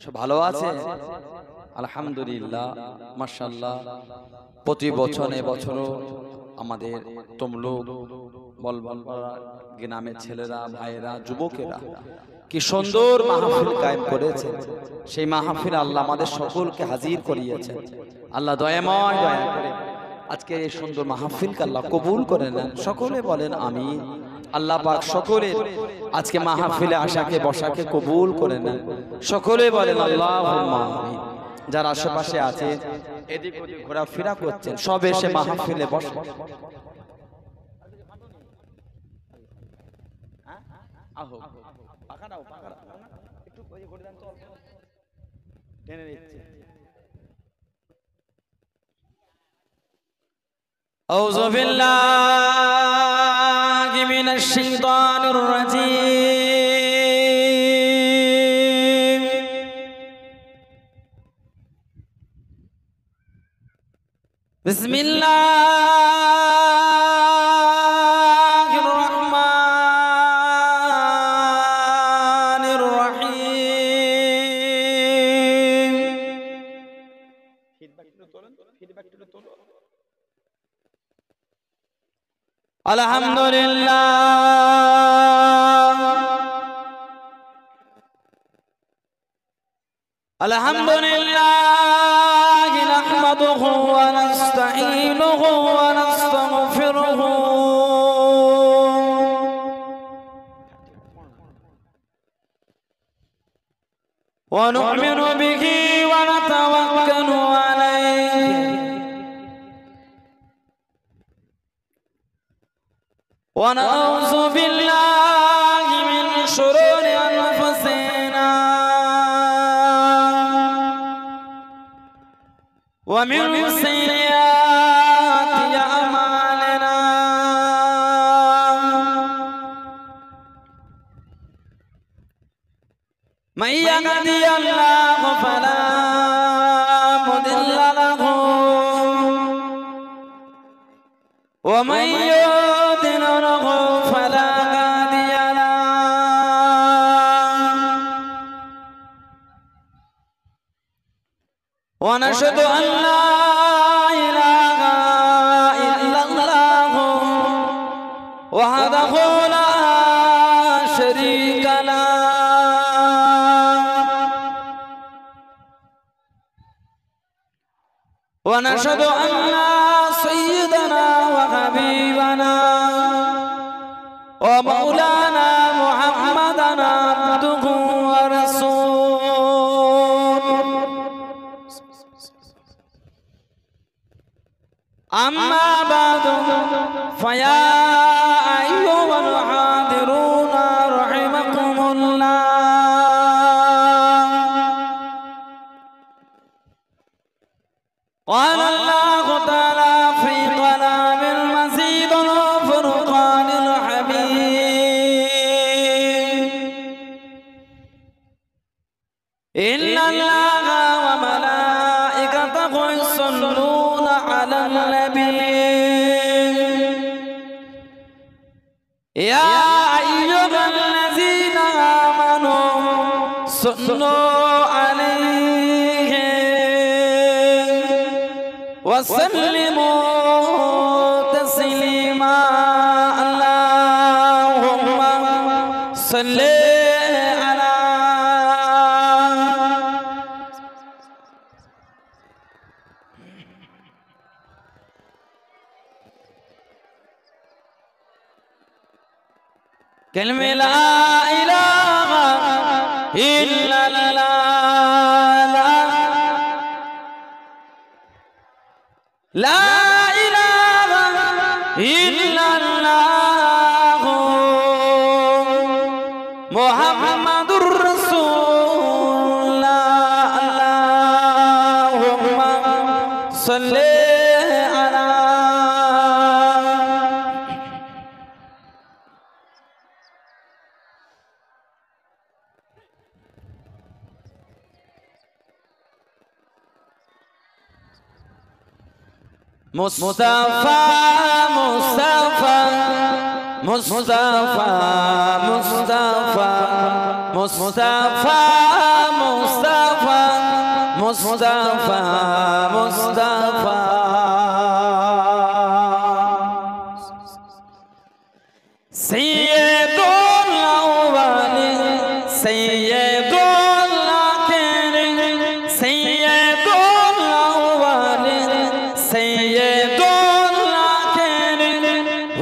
সব ভালো আছে আলহামদুলিল্লাহ মাশাআল্লাহ। প্রতি বছরও আমাদের তমলুক বলবলপাড়া গ্রামের ছেলেরা ভাইয়েরা যুবকেরা কি সুন্দর মাহফিল কায়েম করেছে। সেই মাহফিল আল্লাহ আমাদের সকলকে হাজির করিয়েছেন। আল্লাহ দয়াময় দয়া করে আজকে এই সুন্দর মাহফিলকে আল্লাহ কবুল করে নেন। সকলে বলেন আমিন। আল্লাহ পাক সকলের আজকে মাহফিলে আশাকে বসাকে কবুল করে নেন। সকলে বলেন আল্লাহুম্মা আমিন। যারা আশেপাশে আছে এদিক ওদিক ঘোরাফেরা করছেন সব এসে মাহফিলে বসে। আহো পাকা দাও একটু ওই ঘুরে দেন তো টেনে নিচ্ছে। আউযু বিল্লাহি মিনাশ শাইতানির রাজীম। বিসমিল্লাহির রহমানির রহিম। আলহামদুলিল্লাহ আলহামদুলিল্লাহ নাহমাদুহু ওয়া নাস্তাঈনুহু ওয়া নাস্তাগফিরুহু ওয়া নু'মিনু বিহি ওয়া নাতাওয়াক্কালু আলাইহি ওয়া নাউযু বিল্লাহি মিন শুরুরি আনফুসিনা ومن سيئات أعمالنا من يهدي الله فلا مضل له ومن يضلل فلا هادي له ونشهد أن لا إله إلا الله وحده لا شريك له ونشهد أن سيدنا وحبيبنا ومولانا محمدا عبده ورسوله. أما بعد فيا أيها الحاضرون رحمكم الله قال الله تعالى في كلام المزيد والفرقان الحميد إن الله وملائكته يصلون على النبي يا أيها الذين آمنوا صلوا عليه وسلموا تسليما اللهم صل على كلمة لا إله إلا الله لا إله إلا الله محمد رسول الله اللهم صل على مصطفى مصطفى مصطفى مصطفى مصطفى مصطفى মুস্তাফা মুস্তাফা সাইয়্যিদুল আউয়ালিন সাইয়্যিদুল আখিরিন সাইয়্যিদুল আউয়ালিন সাইয়্যিদুল আখিরিন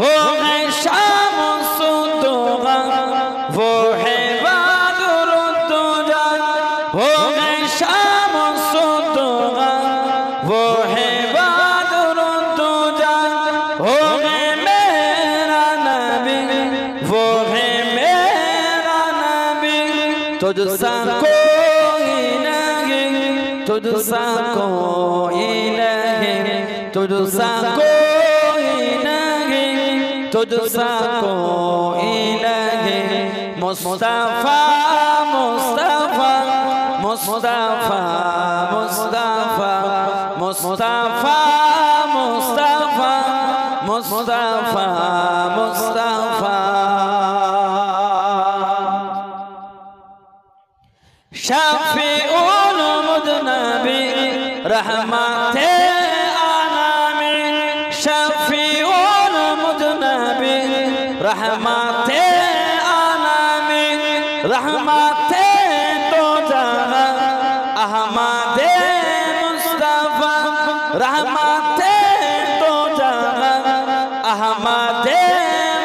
वो है शामुद्दौला वो है बदरुद्दुजा वो है शामुद्दौला वो है बदरुद्दुजा वो है मेरा नबी वो है मेरा नबी तुझसा कोई नहीं तुझसा कोई नहीं तुझसा कोई नहीं तुझसा कोई नहीं मुस्तफा मुस्तफा मुस्तफा मुस्तफा मुस्तफा मुस्तफा मुस्तफा मुस्तफा शफीउल मुज़नबी रहमते आलमीन शफीउल मुज़नबी रहमते आलमीन रहमते तो जाना अहमदे मुस्तफा रहमते तो जाना अहमदे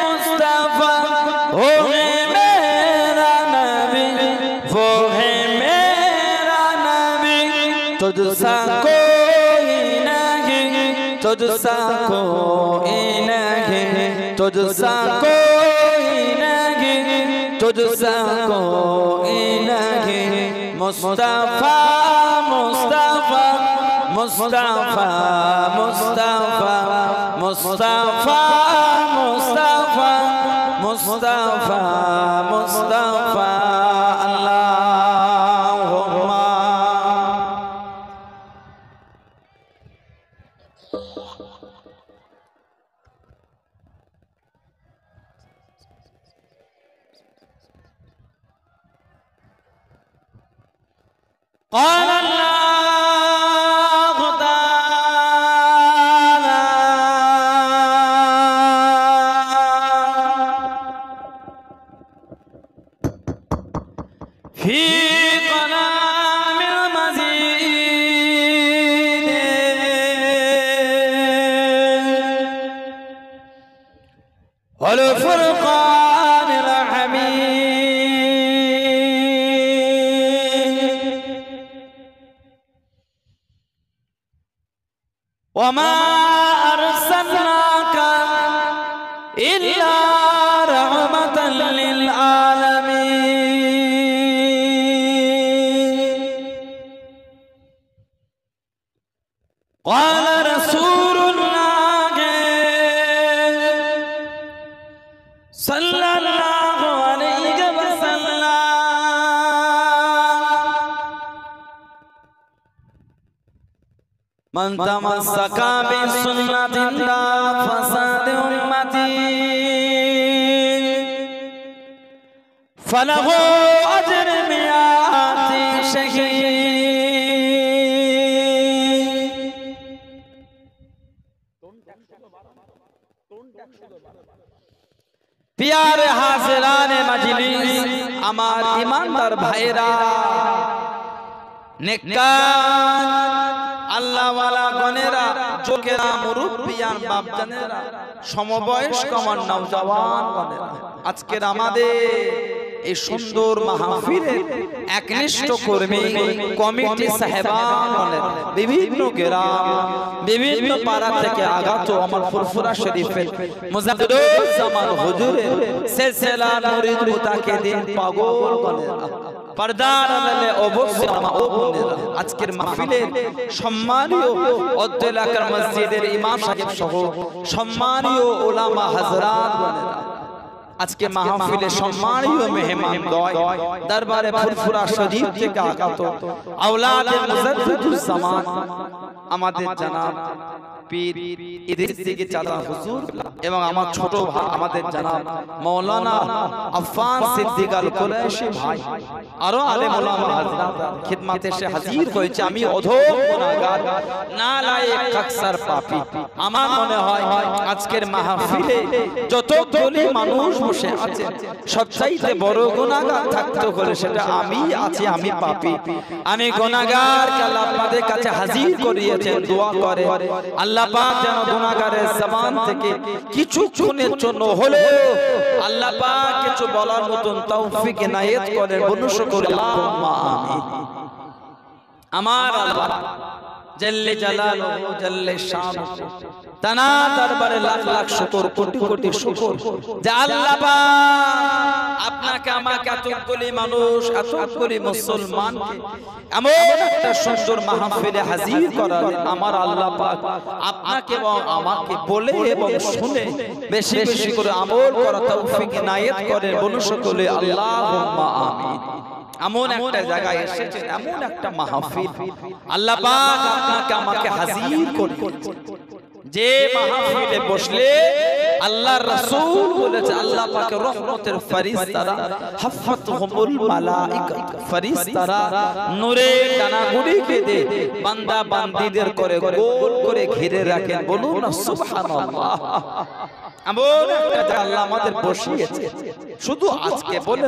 मुस्तफा हो मेरा नबी वो है मेरा नबी तुझसा कोई नहीं तुझसा कोई नहीं तुझसा कोई नहीं तुझसा कोई नहीं मुस्तफा मुस्तफा मुस्तफा मुस्तफा मुस्तफा मुस्तफा मुस्तफा मुस्तफा अल्लाहुम्मा قال الله تعالى في كلام المزيد والفرقان الحميد وما أرسلناك إلا رحمة للعالمين قال رسول الله صلى الله عليه وسلم من تمسك بسنة فساد أمتي فله أجر مئات شهيد प्यारे हाज़िराने मजलिस আমার ईमानदार भाईरा नेककार আল্লাহ ওয়ালা গনেরা যোগেরা মুরব্বিয়ান বাপজানেরা সমবয়স্ক আমার নওজওয়ান গনেরা আজকের আমাদের এই সুন্দর মাহফিলে একনিষ্ঠ কর্মী কমিটি সাহেবান বিভিন্ন গ্রাম বিভিন্ন পাড়া থেকে আগত আমার ফুরফুরা শরীফের মুজাদ্দিদুল জামান হুজুরের সিলসিলা মুরিদ মুতাকিদিন পাগল গনেরা পর্দার আড়ালে অবশ্যই আমার ও বোনেরা আজকের মাহফিলের সম্মানীয় অদ্দেলাকার মসজিদের ইমাম সাহেব সহ সম্মানীয় উলামা হযরত গনেরা আজকে মাহফিলে সম্মানীয় মেহমান দরবারে ফুরফুরা শরীফ থেকে আগত আওলাদে মুজাদ্দিদুজ জামান আমাদের জনাব পীর ইদ্রিস থেকে চাচা হুজুর এবং আমার ছোট ভাই আমাদের জনাব মাওলানা আফফান সিদ্দিক আল কুরাইশি ভাই আরো আলেম ওলামা হযরত খিদমতে এসে হাজির হয়েছে। আমি অধম গুনাহগার নালায়েক আকসার পাপী। আমার মনে হয় আজকের মাহফিলে যতগুলি মানুষ বসে আছে সবচাইতে বড় গুনাহগার থাকতে হলে সেটা আমি আছি, আমি পাপী, আমি গুনাহগার। আল্লাহ আপনাদের কাছে হাজির করিয়েছেন, দোয়া করে আল্লাহ পাক যেন গুনাহগারের জবান থেকে কিছুক্ষণের জন্য হলেও আল্লাহ পাক কিছু বলার মতন তৌফিক ইনায়েত করেন। বলুন শুকর আল্লাহুম্মা আমিন। আমার আল্লাহ জাল্লে জালালুহু জাল্লে শানুহু তানা দরবারে লাখ লাখ শুকর, কোটি কোটি শুকর যে আল্লাহ পাক আপনাকে আমাকে এতগুলি মানুষ এতগুলি মুসলমানকে এমন একটা সুন্দর মাহফিলে হাজির করালেন। আমার আল্লাহ পাক আপনাকে এবং আমাকে বলে এবং শুনে বেশি বেশি করে আমল করার তৌফিক ইনায়েত করেন। বলুন সকলে আল্লাহুম্মা আমিন। এমন একটা জায়গায় এসেছেন, এমন একটা মাহফিল আল্লাহ পাক আপনাকে আমাকে হাজির করেন যে মাহফিলে বসলে আল্লাহর রাসূল বলেছে আল্লাহ পাকের রহমতের ফেরেশতারা হাফাতহুমুল মালায়েকা, ফেরেশতারা নূরে ডানাগুলিকে দে বান্দা বান্দীদের করে গোল করে ঘিরে রাখেন। বলুন না সুবহানাল্লাহ। এমন একটা জায়গা আল্লাহ আমাদের বসিয়েছে। শুধু আজকে বলে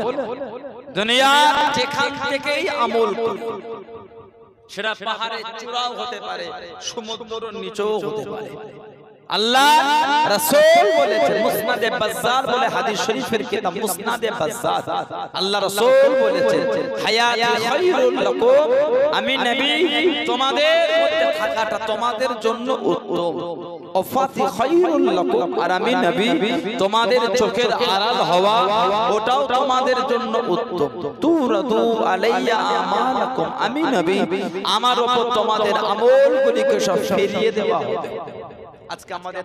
দুনিয়ার যেখান থেকেই আমল করুন, সেটা পাহাড়ের চূড়াও হতে পারে, সমুদ্রের নিচেও হতে পারে। আল্লাহ রাসূল বলেছেন মুসনাদে বাজ্জার বলে হাদিস শরীফের কিতাব মুসনাদে বাজ্জার, আল্লাহ রাসূল বলেছেন হায়াতি খায়রুল লাকুম, আমি নবী তোমাদের মধ্যে থাকাটা তোমাদের জন্য উত্তম। ওয়াফাতি খায়রুল লাকুম, আর আমি নবী তোমাদের চোখের আড়াল হওয়া ওটাও তোমাদের জন্য উত্তম। তুরাদু আলাইয়া আমালাকুম, আমি নবী আমার উপর তোমাদের আমলগুলিকে সব ফিরিয়ে দেওয়া হবে। আজকে আমাদের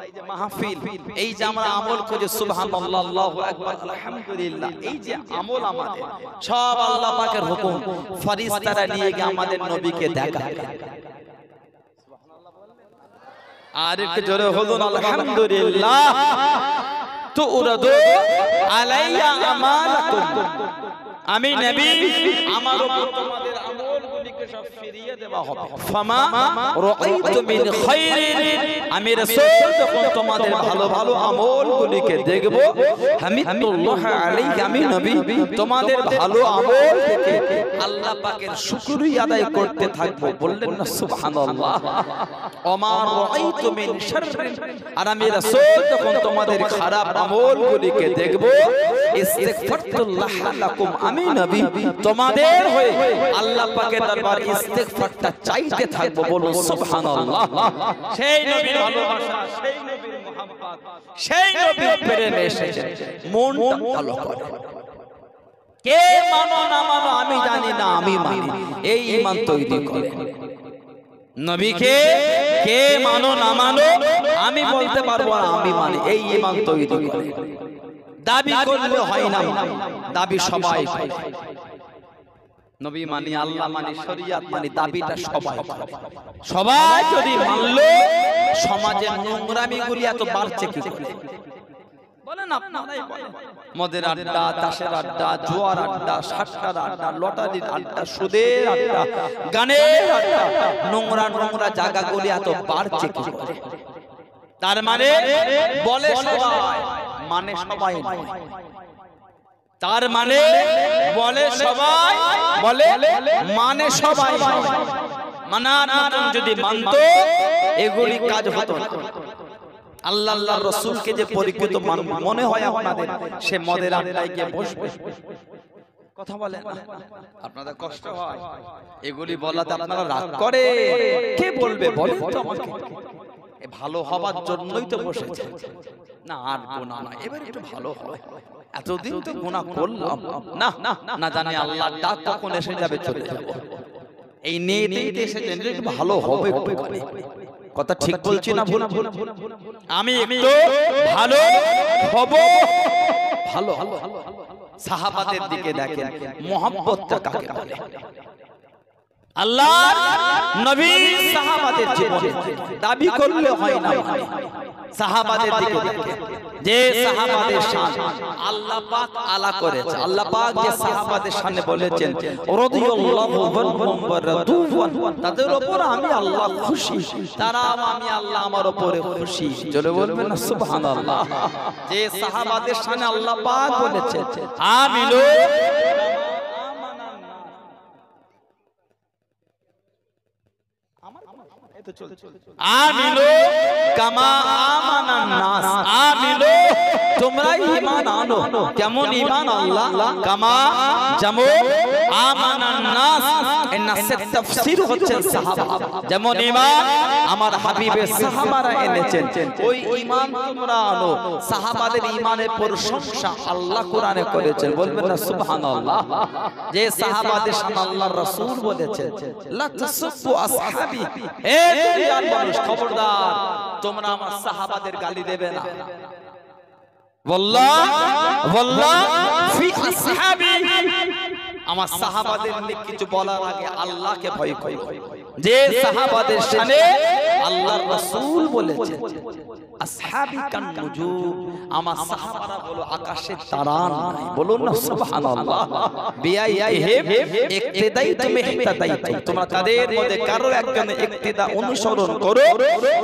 এই যে মাহফিল, এই যে আমরা আমল করি সুবহানাল্লাহ আল্লাহু আকবার আলহামদুলিল্লাহ, এই যে আমল আমাদের সব আল্লাহ পাকের হুকুম। ফেরেশতারা নিয়ে গিয়ে আমাদের নবীকে দেখায়। আর একটু জোরে বলুন আলহামদুলিল্লাহ। তুরাদু আলাইয়া আমালাকুম, আমি নবী আমার উপর তোমাদের আমলগুলিকে সব ফিরিয়ে দেওয়া হবে। ফামা রাআইতু মিন খায়রিন, আমি রাসূল যখন তোমাদের ভালো ভালো আমলগুলিকে দেখব হামিদুল্লাহ আলাইহি, আমি নবী তোমাদের ভালো আমল থেকে আল্লাহ পাকের শুকরিয়া আদায় করতে থাকব। বললেন না সুবহানাল্লাহ। ওমা রাআইতু মিন শাররিন, আর আমি রাসূল যখন তোমাদের খারাপ আমলগুলিকে দেখব ইস্তিগফারতুল্লাহ লাকুম, আমি নবী তোমাদের হয়ে আল্লাহ পাকের দরবার ইস্তিগফারটা চাইতে থাকবো। বলুন সুবহানাল্লাহ। সেই নবীর ভালোবাসা, সেই নবীর মুহাব্বত, সেই নবীর প্রেমে এসেছে মনটা ভালো করে। কে মানো না মানো আমি জানি না, আমি মানি, এই ঈমান তৈরি করে। নবীকে কে মানো না মানো আমি বলতে পারবো না, আমি মানি, এই ঈমান তৈরি করে। দাবি করলে হয় না, দাবি সবাই করে। নবী মানি, আল্লাহ মানি, শরীয়ত মানি, দাবিটা সবাই করে। সবাই যদি মানলো সমাজের নোংরামিগুলি এত বাড়ছে কি করে? বলেন আপনারাই বলেন। মদের আড্ডা, তাসের আড্ডা, জুয়ার আড্ডা, সাট্টার আড্ডা, লটারির আড্ডা, সুদের আড্ডা, গানের আড্ডা, নোংরা নোংরা জায়গাগুলি এত বাড়ছে কি করে? তার মানে বলে সবাই, মানে সবাই নয়। তার মানে বলে সবাই, বলে মানে সবাই। মানার মতন যদি মানতো এগুলি কাজ হতো না। আল্লাহ আল্লাহর রাসূলকে যে পরিচিত মনে হয় আপনাদের, সে মদের আড্ডায় গিয়ে বসবে। কথা বলেন আপনাদের কষ্ট হয়, এগুলি বলাতে আপনারা রাগ করে। কে বলবে বলেন তো আমাকে? ভালো হবার জন্যই তো বসেছে না, আর গুনাহ না, এবার একটু ভালো হয়। এতদিন তো গুনাহ করলাম, না না না, জানি আল্লাহর ডাক কখন এসে যাবে, চলে যাব। এই নিয়েতেই এসেছেন একটু ভালো হবে একটুখানি। কথা ঠিক বলছি না ভুল? আমি একটু ভালো হব, ভালো। সাহাবাদের দিকে দেখেন, মহব্বতটা কাকে বলে? আল্লাহর নবী সাহাবাদের জীবনে দাবি করলে হয় না, সাহাবাদের দিকে দেখেন, যে সাহাবাদের শান আল্লাহ পাক আলা করেছে। আল্লাহ পাক যে সাহাবাদের শানে বলেছেন রাদিয়াল্লাহু আনহুম ওয়া রাদুয়ান, তাদের উপর আমি আল্লাহ খুশি, তারাও আমি আল্লাহ আমার উপরে খুশি। জোরে বলবেন না সুবহানাল্লাহ। যে সাহাবাদের শানে আল্লাহ পাক বলেছেন আমিনু আমিনু কামা আমানান নাস, আমিনু তোমরা ঈমান আনো। কেমন ঈমান? আল্লাহ কামা যেমন আমানান নাস, এই নাসের তাফসীর হচ্ছে সাহাবা। যেমন ঈমান আমার হাবিবের সাহাবারা এনেছেন, ওই ঈমান তোমরা আনো। সাহাবাদের ঈমানের প্রশংসা আল্লাহ কোরআনে করেছেন, বলবেন না সুবহানাল্লাহ। যে সাহাবাদের শান আল্লাহর রাসূল বলেছেন লা তাসুব্বু আসহাবি, হে দুনিয়ার মানুষ খবরদার তোমরা আমার সাহাবাদের গালি দেবে না। ওয়াল্লাহ ফি আসহাবি, আমার সাহাবাদের নিয়ে কিছু বলার আগে আল্লাহকে ভয় করো। যে সাহাবাদের শানে আল্লাহর রাসূল বলেছেন আসহাবি কান নুজুম, আমার সাহাবারা হলো আকাশের তারা। বলুন না সুবহানাল্লাহ। বিআইহিম ইক্তিদাইতুম ইহতাদাইতুম, তোমরা তাদের মধ্যে কারো একজনের ইক্তিদা অনুসরণ করো,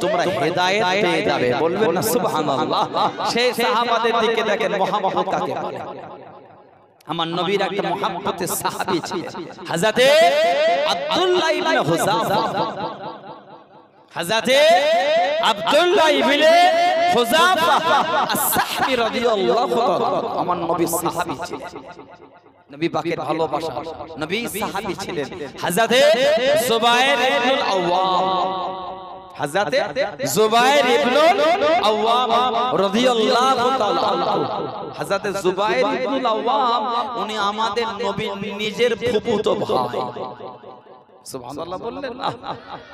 তোমরা হেদায়েত পেয়ে যাবে। বলবেন না সুবহানাল্লাহ। সেই সাহাবাদের দিকে দেখেন মহব্বত কাকে বলে। আমার নবীর একটা মহব্বতের সাহাবী ছিলেন হযরতে আব্দুল্লাহ ইবনে হুযাফা। হযরতে আব্দুল্লাহ ইবনে হুযাফা আস-সাহবী রাদিয়াল্লাহু তাআলা আমার নবীর সাহাবী ছিলেন। নবী পাকের ভালোবাসা, নবী সাহাবী ছিলেন হযরতে জুবায়ের ইবনুল আওয়াম। হযরতে জুবায়ের ইবনুল আওয়াম রাদিয়াল্লাহু তাআলা আনহু, হযরতে জুবায়ের ইবনুল আওয়াম উনি আমাদের নবীর নিজের ফুফুতো ভাই। সুবহানাল্লাহ বললেন না?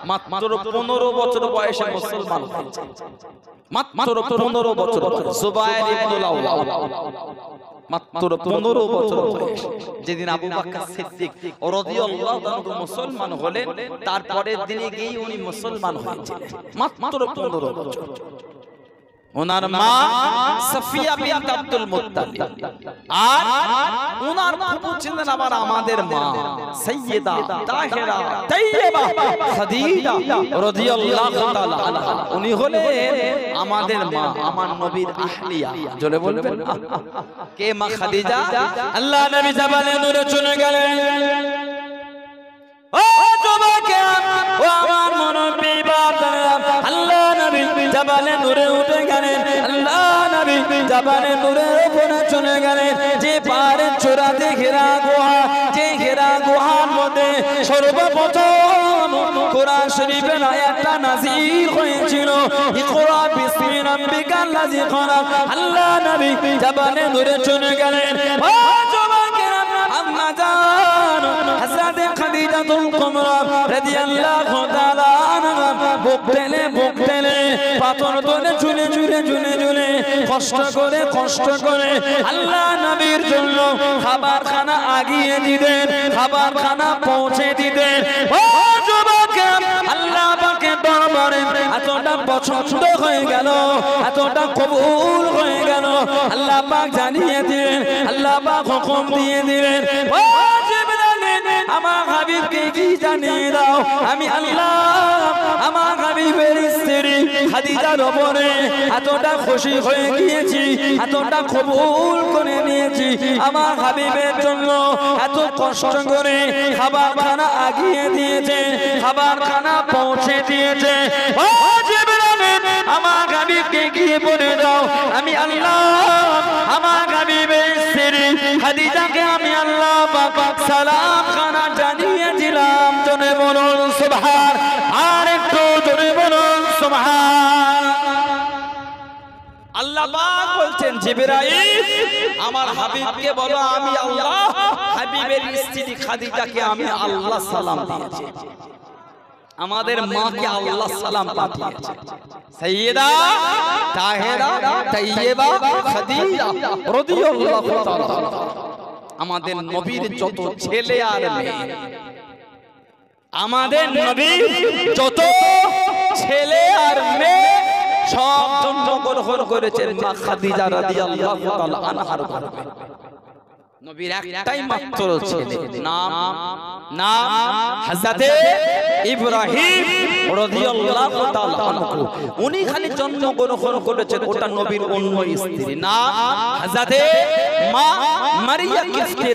মাত্র 15 বছর বয়সে মুসলমান হয়েছে, মাত্র 15 বছর। জুবায়ের ইবনুল আওয়াম মাত্র 15 বছর বয়স। যেদিন আবু বকর সিদ্দিক রাদিয়াল্লাহু আনহু মুসলমান হলেন, তারপরের দিনে গিয়ে উনি মুসলমান হয়েছিলেন, মাত্র 15 বছর। ওনার মা সাফিয়া বিনত আব্দুল মুত্তালিব, আর ওনার ফুফু ছিলেন আবার আমাদের মা সাইয়্যিদা তাহিরা তাইয়্যিবা খাদিজা রাদিয়াল্লাহু তাআলা আনহা। উনি হলেন আমাদের মা, আমার নবীর আহলিয়া। জোরে বলবেন কে মা খাদিজা? আল্লাহ নবী জাবালে নূরে চলে গেলেন। ও তোমাকে ও আমার মুরব্বি বাবা, আল্লাহ নবী জাবালে নূরে উঠে গেলেন। আল্লাহ নবী জাবালে নূরে উপরে চলে গেলেন। যে পাহাড়ে চূড়াতে ঘেরা গুহা, যে ঘেরা গুহার মধ্যে সর্বপ্রথম কোরআন শরীফের আয়াতটা নাযিল হয়েছিল, ইকরা বিসমি রাব্বিকাল্লাযী খলাক। আল্লাহ নবী জাবালে নূরে চলে গেলেন। ও তোমাকে আম্মা জান হযরতে খাদিজাতুল কুবরা রাদিয়াল্লাহু তাআলা আনহা বুক টেনে পাথর তুলে ঝুলে কষ্ট করে আল্লাহ নবীর জন্য খাবার খানা আগিয়ে দিতেন, খাবার খানা পৌঁছে দিতেন। ও যুবকে, আল্লাহ পাকের দরবারে এতটা পছন্দ হয়ে গেল, এতটা কবুল হয়ে গেল। আল্লাহ পাক জানিয়ে দিলেন, আল্লাহ পাক হুকুম দিয়ে দিলেন, ও জিবরাইল আমার হাবিবকে কি জানিয়ে দাও, আমি আল্লাহ আমার হাবিবের স্ত্রী খাদিজার উপরে এতটা খুশি হয়ে গিয়েছি, এতটা কবুল করে নিয়েছি। আমার হাবিবের জন্য এত কষ্ট করে খাবার খানা আগিয়ে দিয়েছে, খাবার খানা পৌঁছে দিয়েছে। ও জিবরাইল আমার হাবিবকে গিয়ে বলে দাও, আমি আল্লাহ আমার হাবিবের স্ত্রী খাদিজাকে আমি আল্লাহ পাক সালাম খানা জানিয়ে দিলাম। জোরে বলুন সুবহান, আর একটু জোরে বলুন সুবহান। আল্লাহ আল্লাহ পাক বলছেন জিবরাইল আমার হাবিবকে বলো আমি আল্লাহ হাবিবের স্ত্রী খাদিজাকে আমি আল্লাহ সালাম দিয়েছি, আমাদের মাকে আল্লাহ সালাম পাঠিয়েছে। সাইয়্যিদা তাহেরা তাইয়্যিবা খাদিজা রাদিয়াল্লাহু তাআলা আমাদের নবীর যত ছেলে আর মেয়ে, আমাদের নবীর যত ছেলে আর মেয়ে সব জন্মগ্রহণ করেছেন মা খাদিজা রাদিয়াল্লাহু তাআলা আনহার গর্ভে। নবীর একটাই মাত্র ছেলে, নাম হযরতে ইব্রাহিম রাদিয়াল্লাহু তাআলা আনহু। উনি খালি জন্মগ্রহণ করেছেন, ওটা নবীর অন্য স্ত্রী, নাম হযরতে মা মারিয়াম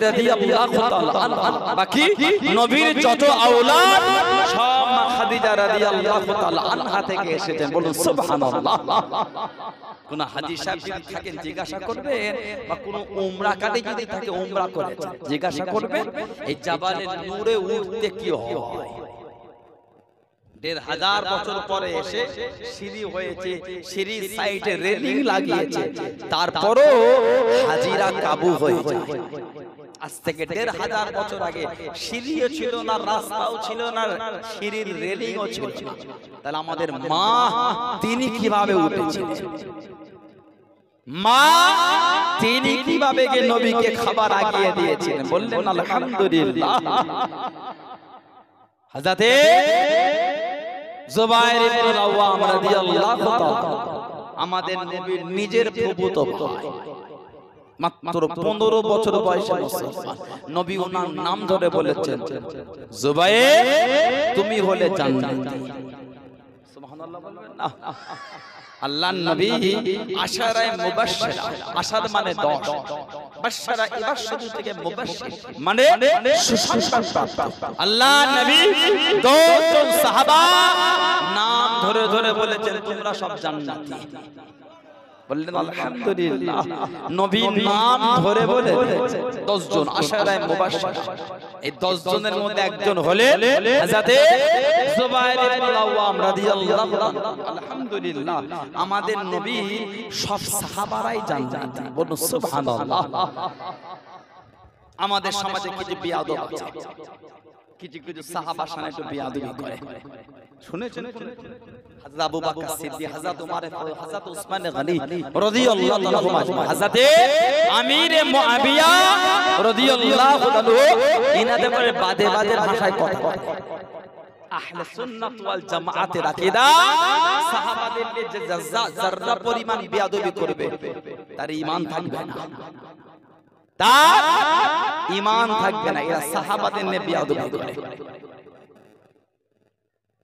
রাদিয়াল্লাহু তাআলা আনহা। বাকি নবীর যত আওলাদ সব মা খাদিজা রাদিয়াল্লাহু তাআলা আনহা থেকে এসেছেন। বলুন সুবহানাল্লাহ। কোন হাজী সাহেব যদি থাকেন জিজ্ঞাসা করবেন, বা কোন উমরা কাটে যদি থাকে উমরা করেছে জিজ্ঞাসা করবেন এই জাবালের নূরে উঠতে কি হয়। ১৫০০ বছর পরে এসে সিঁড়ি হয়েছে, সিঁড়ির সাইডে রেলিং লাগিয়েছে, তারপরও হাজিরা কাবু হয়ে যায়। আজ থেকে ১৫০০ বছর আগে সিঁড়িও ছিল না, রাস্তাও ছিল না, সিঁড়ির রেলিংও ছিল না। তাহলে আমাদের মা তিনি কিভাবে উঠেছিলেন? মা তিনি কিভাবে নবীকে খাবার আগিয়ে দিয়েছিলেন? বললেন আলহামদুলিল্লাহ। হযরতে জুবাইর ইবনে আওয়াম রাদিয়াল্লাহু তাআলা আমাদের নবীর নিজের ফুফুতো ভাই, মাত্র ১৫ বছর বয়সে মুসলমান। নবী ওনার নাম ধরে বলেছেন জুবাইর তুমি হলে জান্নাতি। সুবহানাল্লাহ বলবেন না? আল্লাহর নবী আশারায়ে মুবাশশিরা, আশার মানে 10, বাশশারা এবার শুরু থেকে মুবাশশির মানে সুসংবাদ প্রাপ্ত। আল্লাহর নবী 10 জন সাহাবা নাম ধরে ধরে বলেছেন তোমরা সব জান্নাতি। বললেন আলহামদুলিল্লাহ। নবীর নাম ধরে বলে 10 জন আশারায়ে মুবাশশিরা, এই 10 জনের মধ্যে একজন হলেন হযরতে জুবাইর ইবনে আওয়াম রাদিয়াল্লাহু তাআলা। আলহামদুলিল্লাহ আমাদের নবী সব সাহাবারাই জান্নাতি। বলুন সুবহানাল্লাহ। আমাদের সমাজে কিছু বেয়াদব আছে, কিছু কিছু সাহাবা সামনে একটু বেয়াদবি করে। শুনেছেন হযরত আবু বকর সিদ্দিক, হযরত ওমর, হযরত উসমান গনি রাদিয়াল্লাহু তাআলা আনহু, হযরত আমির মুআবিয়া রাদিয়াল্লাহু তাআলা ইনাদের পরে বাদে বাদে ভাষায় কথা বলে। আহলে সুন্নাত ওয়াল জামাআতের আকীদা সাহাবাদের যে যারা পরিমাণ বেয়াদবি করবে তার ঈমান থাকবে না, তার ঈমান থাকবে না। এরা সাহাবাদের নিয়ে বেয়াদবি করে।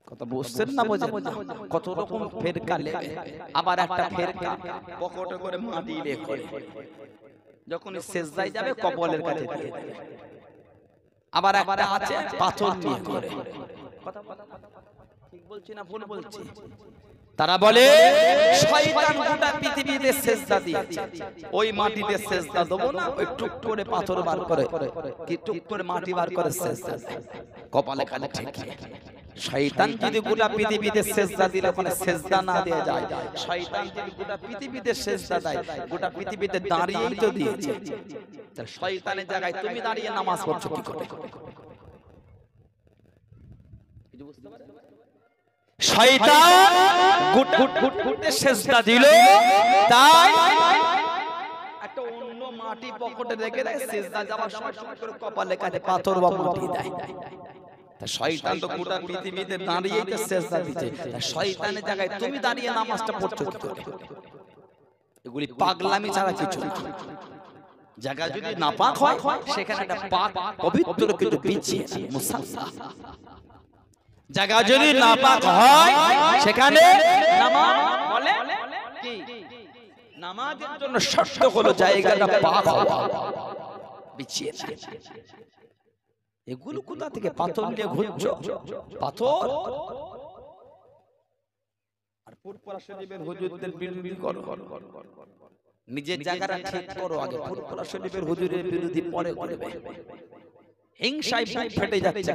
কথা বুঝছেন না? বোঝেন না? কত রকম ফেরকা লেগে, আবার একটা ফেরকা পকেটে করে মাটি লেখে যখন সেজদায় যাবে কপালের কাছে দিয়ে দেবে। আবার একটা আছে পাথর নিয়ে করে। কথা ঠিক বলছি না ভুল বলছি? তারা বলে শয়তান গোটা পৃথিবীতে সেজদা দিয়েছে, ওই মাটিতে সেজদা দেব না, ওই টুক করে পাথর বার করে কি টুক করে মাটি বার করে সেজদা দেয় কপালে কানে ঠেকিয়ে। শয়তান যদি গোটা পৃথিবীতে সেজদা দিলে ওখানে সেজদা না দিয়ে যায়, শয়তান যদি গোটা পৃথিবীতে সেজদা দেয় গোটা পৃথিবীতে দাঁড়িয়েই তো দিয়েছে। তার শয়তানের জায়গায় তুমি দাঁড়িয়ে নামাজ পড়ছো কি করে? কিছু বুঝতে পারছো? শয়তান গুট গুট গুট গুটে সেজদা দিল, তাই একটা অন্য মাটি পকেটে রেখে দেয়, সেজদা যাওয়ার সময় সময় করে কপালে কাছে পাথর বা মাটি দেয়। তা শয়তান তো গোটা পৃথিবীতে দাঁড়িয়েই তো সেজদা দিচ্ছে, তা শয়তানের জায়গায় তুমি দাঁড়িয়ে নামাজটা পড়ছো কি করে? এগুলি পাগলামি ছাড়া কিছু না। জায়গা যদি নাপাক হয় সেখানে একটা পাক পবিত্র কিছু বিছিয়ে মুসাল্লা। জায়গা যদি নাপাক হয় সেখানে নামাজ বলে কি? নামাজের জন্য শর্ত হলো জায়গাটা পাক হওয়া, বিছিয়ে না। এগুলো কোথা থেকে পাথর নিয়ে ঘুরছো? পাথর আর পুরপুরা শরীফের হুজুরদের বিরোধী করো, নিজের জায়গাটা ঠিক করো আগে। পুরপুরা শরীফের হুজুরের বিরোধী পরে করবে। হিংসায় বুক ফেটে যাচ্ছে।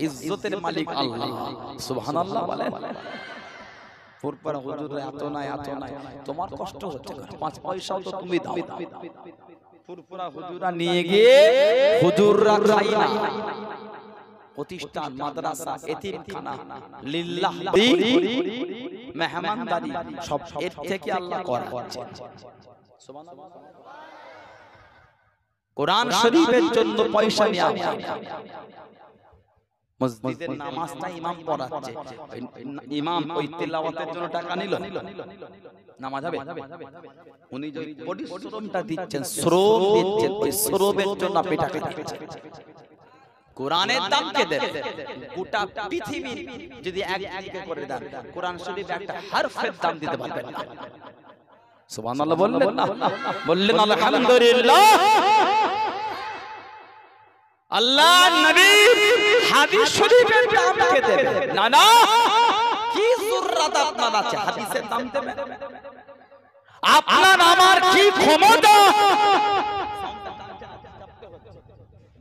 ইজ্জতের মালিক আল্লাহ, সুবহানাল্লাহ বলেন। ফুরফুরা হুজুর এত নাই তোমার কষ্ট হচ্ছে, 5 পয়সাও তো তুমি দাও। ফুরফুরা হুজুরা নিয়ে গিয়ে হুজুররা খাই না, প্রতিষ্ঠান, মাদ্রাসা, এতিমখানা, লিল্লাহ মেহমানদারি সব এর থেকে আল্লাহ করাচ্ছে। সুবহানাল্লাহ। কোরআন শরীফের জন্য পয়সা নেওয়া, মসজিদের নামাজটা ইমাম পড়াচ্ছে, ইমাম ওই তেলাওয়াতের জন্য টাকা নিল, নামাজ হবে? উনি যে পরিশ্রমটা দিচ্ছেন, শ্রম দিচ্ছেন, ওই শ্রমের জন্য আপনি টাকা দিচ্ছেন। কোরআনের দাম কে দেবে? গোটা পৃথিবী যদি একদিকে করে দেন, কোরআন শরীফ একটা হারফের দাম দিতে পারবেন না। সুবহানাল্লাহ বললেন না? বললেন আলহামদুলিল্লাহ। আল্লাহ নবী হাদিস শরীফের দাম কে দেবে? না না, কি জরুরত আপনার আছে হাদিসের দাম দেবে? আপনার আমার কি ক্ষমতা?